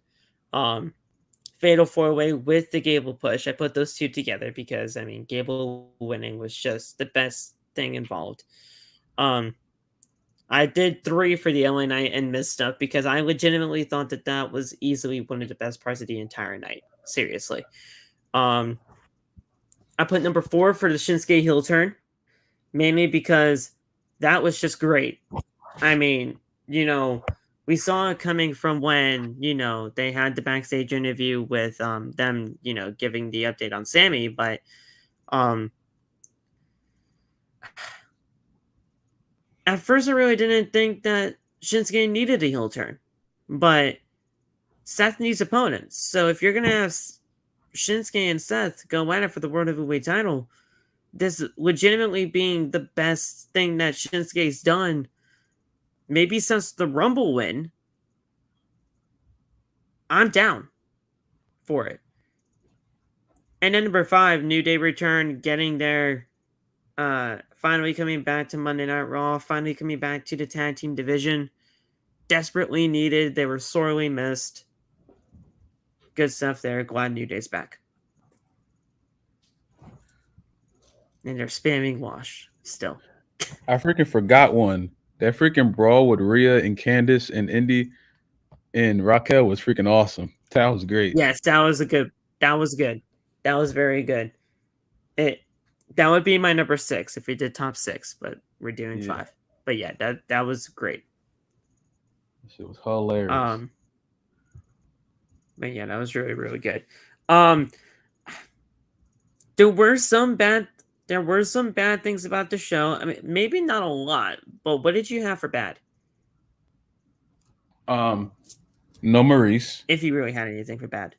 Fatal 4-way with the Gable push. I put those two together because I mean Gable winning was just the best thing involved. I did 3 for the LA Knight and Miz stuff because I legitimately thought that was easily one of the best parts of the entire night. Seriously. I put number 4 for the Shinsuke heel turn, mainly because that was just great. I mean, we saw it coming from when, they had the backstage interview with them, giving the update on Sammy, but at first I really didn't think that Shinsuke needed a heel turn. But Seth needs opponents. So if you're gonna have Shinsuke and Seth go at it for the World Heavyweight title, this legitimately being the best thing that Shinsuke's done, maybe since the Rumble win, I'm down for it. And then number 5, New Day return, getting their finally coming back to Monday Night Raw, finally coming back to the tag team division. Desperately needed. They were sorely missed. Good stuff there. Glad New Day's back. And they're spamming Wash still.
I freaking forgot one. That freaking brawl with Rhea and Candice and Indy and Raquel was freaking awesome. That was great.
Yes, that was good. That was very good. That would be my number 6 if we did top 6, but we're doing 5. But yeah, that was great.
It was hilarious.
But yeah, that was really, really good. There were some bad things about the show. I mean, maybe not a lot, but what did you have for bad?
No Maurice.
If you really had anything for bad.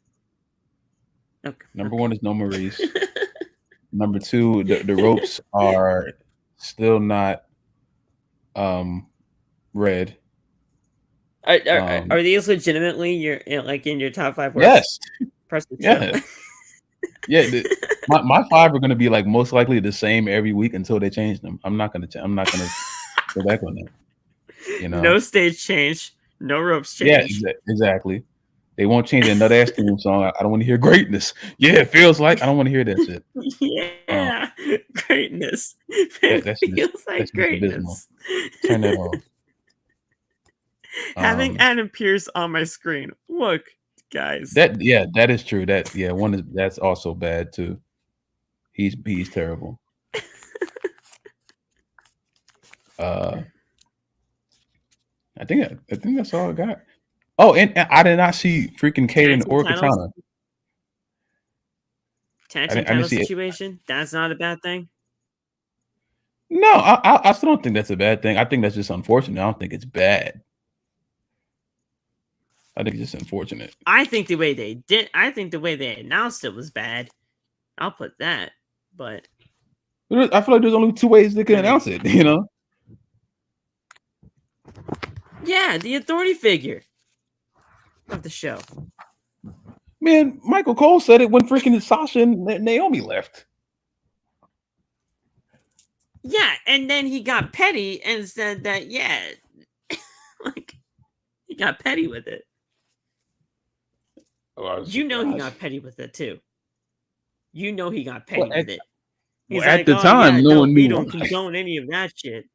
Okay.
Number 1 is no Maurice. Number 2, the ropes are still not red.
Are these legitimately in your top 5 words?
Yes.
Press the
yeah. Yeah. My 5 are going to be like most likely the same every week until they change them. I'm not going to go back on that.
No stage change, no ropes change.
Yeah, exactly. They won't change another ass theme song. I don't want to hear greatness. Yeah, it feels like I don't want to hear that shit.
Yeah, greatness.
That
feels like greatness.
Turn that off.
Having Adam Pearce on my screen. Look, guys.
That is true. That's also bad too. He's terrible. I think that's all I got. Oh, and I did not see freaking Kaden or Katana.
Tag team title situation? That's not a bad thing?
No, I still don't think that's a bad thing. I think that's just unfortunate. I don't think it's bad. I think it's just unfortunate.
I think the way they announced it was bad. I'll put that. But
I feel like there's only 2 ways they can announce it,
Yeah, the authority figure of the show.
Man, Michael Cole said it when freaking Sasha and Naomi left.
Yeah, and then he got petty and said that, like, he got petty with it.
Oh,
he got petty with it, too. He got petty with it.
He's at the time, no one knew.
We don't condone any of that shit.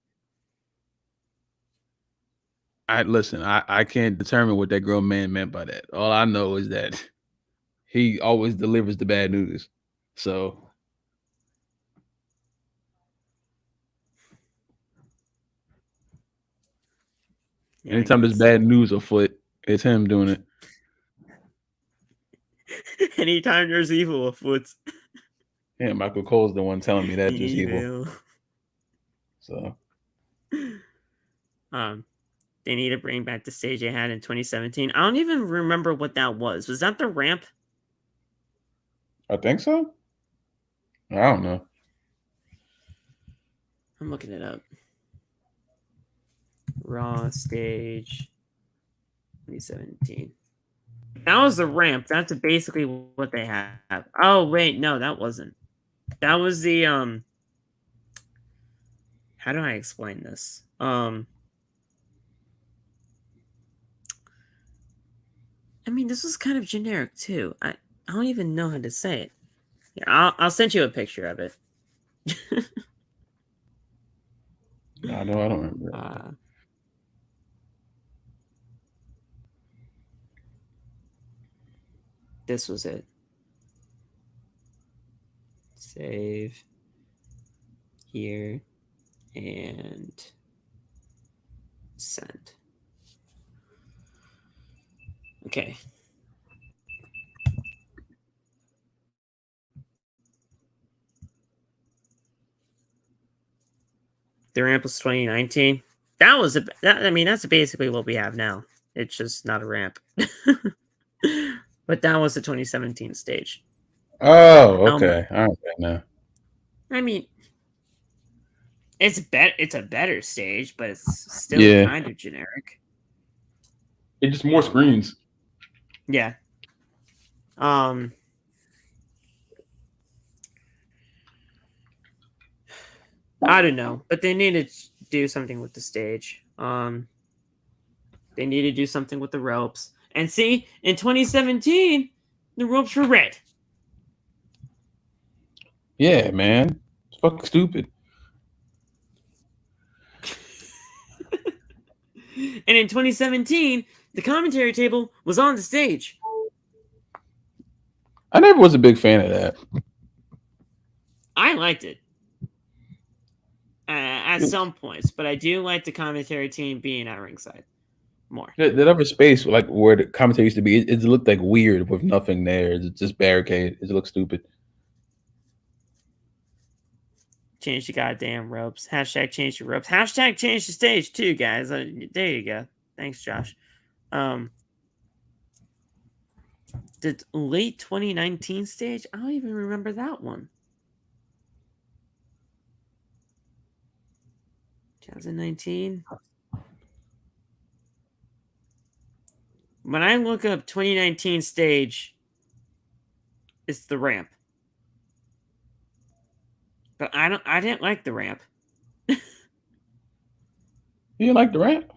I can't determine what that grown man meant by that. All I know is that he always delivers the bad news. So anytime there's bad news afoot, it's him doing it.
Anytime there's evil afoot.
Yeah, Michael Cole's the one telling me that just evil. So
they need to bring back the stage they had in 2017. I don't even remember what that was. Was that the ramp?
I think so. I don't know.
I'm looking it up. Raw stage 2017. That was the ramp. That's basically what they have. Oh, wait. No, that wasn't. That was the, how do I explain this? I mean, this was kind of generic, too. I don't even know how to say it. Yeah, I'll send you a picture of it.
No, I don't remember.
This was it. Save here and send. Okay. The ramp was 2019. That's basically what we have now. It's just not a ramp. But that was the 2017 stage.
Oh, okay. All right, now.
I mean, it's a better stage, but it's still kind of generic.
It's just more screens.
Yeah. I don't know, but they need to do something with the stage. They need to do something with the ropes. And see, in 2017, the ropes were red.
Yeah, man. It's fucking stupid.
And in 2017, the commentary table was on the stage.
I never was a big fan of that.
I liked it at some points, but I do like the commentary team being at ringside more.
That other space, like where the commentary used to be, it looked like weird with nothing there. It's just barricade. It looked stupid.
Change the goddamn ropes. Hashtag change the ropes. Hashtag change the stage too, guys. There you go. Thanks, Josh. The late 2019 stage? I don't even remember that one. 2019. When I look up 2019 stage, it's the ramp. But I didn't like the ramp.
You didn't like the ramp?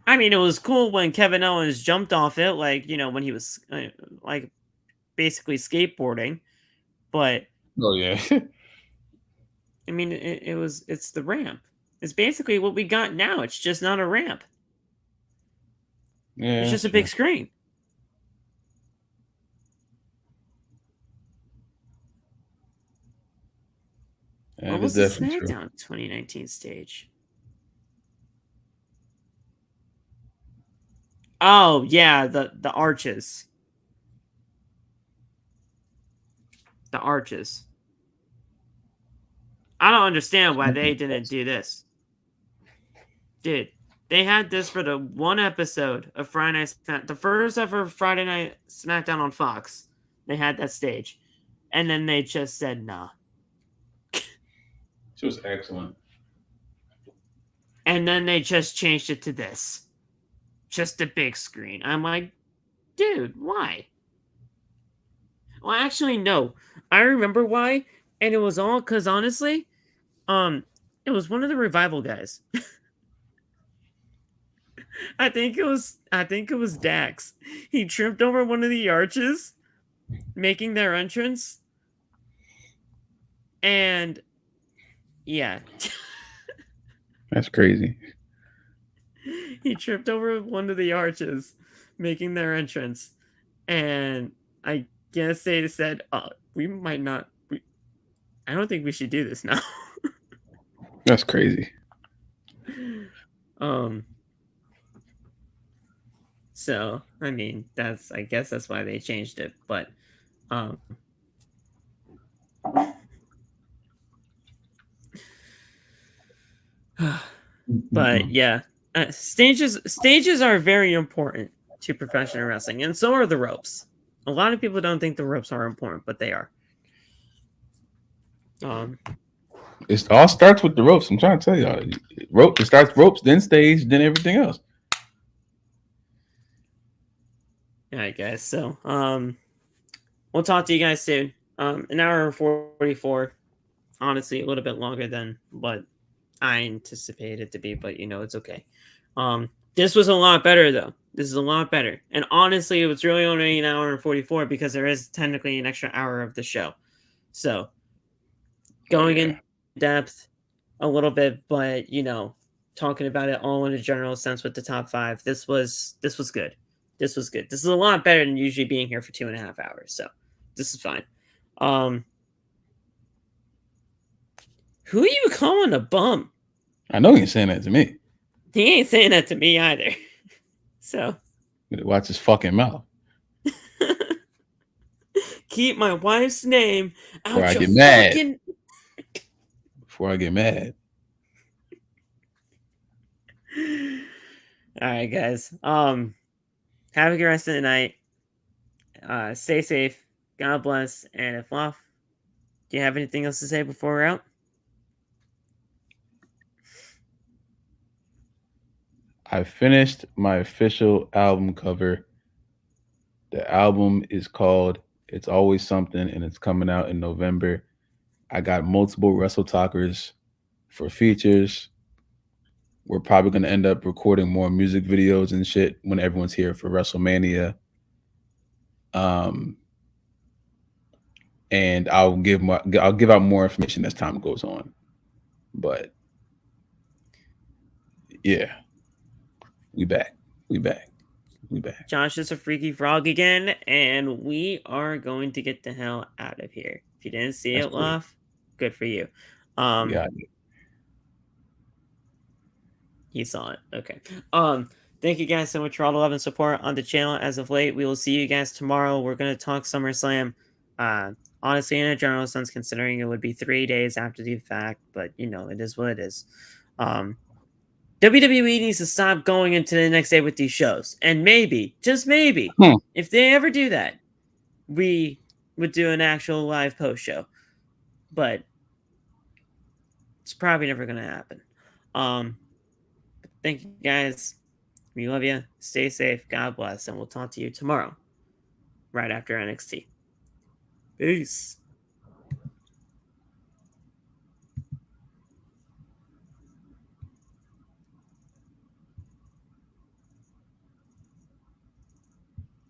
I mean, it was cool when Kevin Owens jumped off it, like, when he was like basically skateboarding. But
oh yeah.
I mean, it's the ramp. It's basically what we got now. It's just not a ramp.
Yeah,
it's just a big screen.
Yeah,
what was the SmackDown 2019 stage? Oh yeah, the arches. The arches. I don't understand why they didn't do this. Dude, they had this for the one episode of Friday Night SmackDown, the first ever Friday Night SmackDown on Fox. They had that stage. And then they just said, nah.
She was excellent.
And then they just changed it to this. Just a big screen. I'm like, dude, why? Well, actually, no. I remember why. And it was all because, honestly, it was one of the Revival guys. I think it was Dax. He tripped over one of the arches, making their entrance. And yeah.
That's crazy.
He tripped over one of the arches, making their entrance. And I guess they said, we might not. I don't think we should do this now.
That's crazy.
So, I mean, I guess that's why they changed it. But, but yeah, stages are very important to professional wrestling, and so are the ropes. A lot of people don't think the ropes are important, but they are.
It all starts with the ropes. I'm trying to tell y'all. It starts ropes, then stage, then everything else.
All right, guys. So, we'll talk to you guys soon. An hour and 44. Honestly, a little bit longer than what I anticipated it to be, but it's okay. This was a lot better though. This is a lot better. And honestly, it was really only an hour and 44 because there is technically an extra hour of the show. So going in depth a little bit, but talking about it all in a general sense with the top 5. This was good. This was good. This is a lot better than usually being here for 2.5 hours. So this is fine. Who are you calling a bum?
I know he ain't saying that to me.
He ain't saying that to me either. So,
Watch his fucking mouth
Keep my wife's name
before
out
I
your
get mad.
fucking.
Before I get mad.
All right, guys. Have a good rest of the night. Stay safe. God bless. And if off, do you have anything else to say before we're out?
I finished my official album cover. The album is called It's Always Something, and it's coming out in November. I got multiple Wrestle Talkers for features. We're probably going to end up recording more music videos and shit when everyone's here for WrestleMania. And I'll give out more information as time goes on. But yeah, we back.
Josh is a freaky frog again, and we are going to get the hell out of here. If you didn't see it, Love, good for you.
Yeah.
He saw it. Okay. Thank you guys so much for all the love and support on the channel as of late. We will see you guys tomorrow. We're gonna talk SummerSlam. Honestly, in a general sense, considering it would be 3 days after the fact, but you know, it is what it is. WWE needs to stop going into the next day with these shows. And maybe, just maybe, if they ever do that, we would do an actual live post show. But it's probably never gonna happen. Thank you guys. We love you. Stay safe. God bless. And we'll talk to you tomorrow, right after NXT. Peace.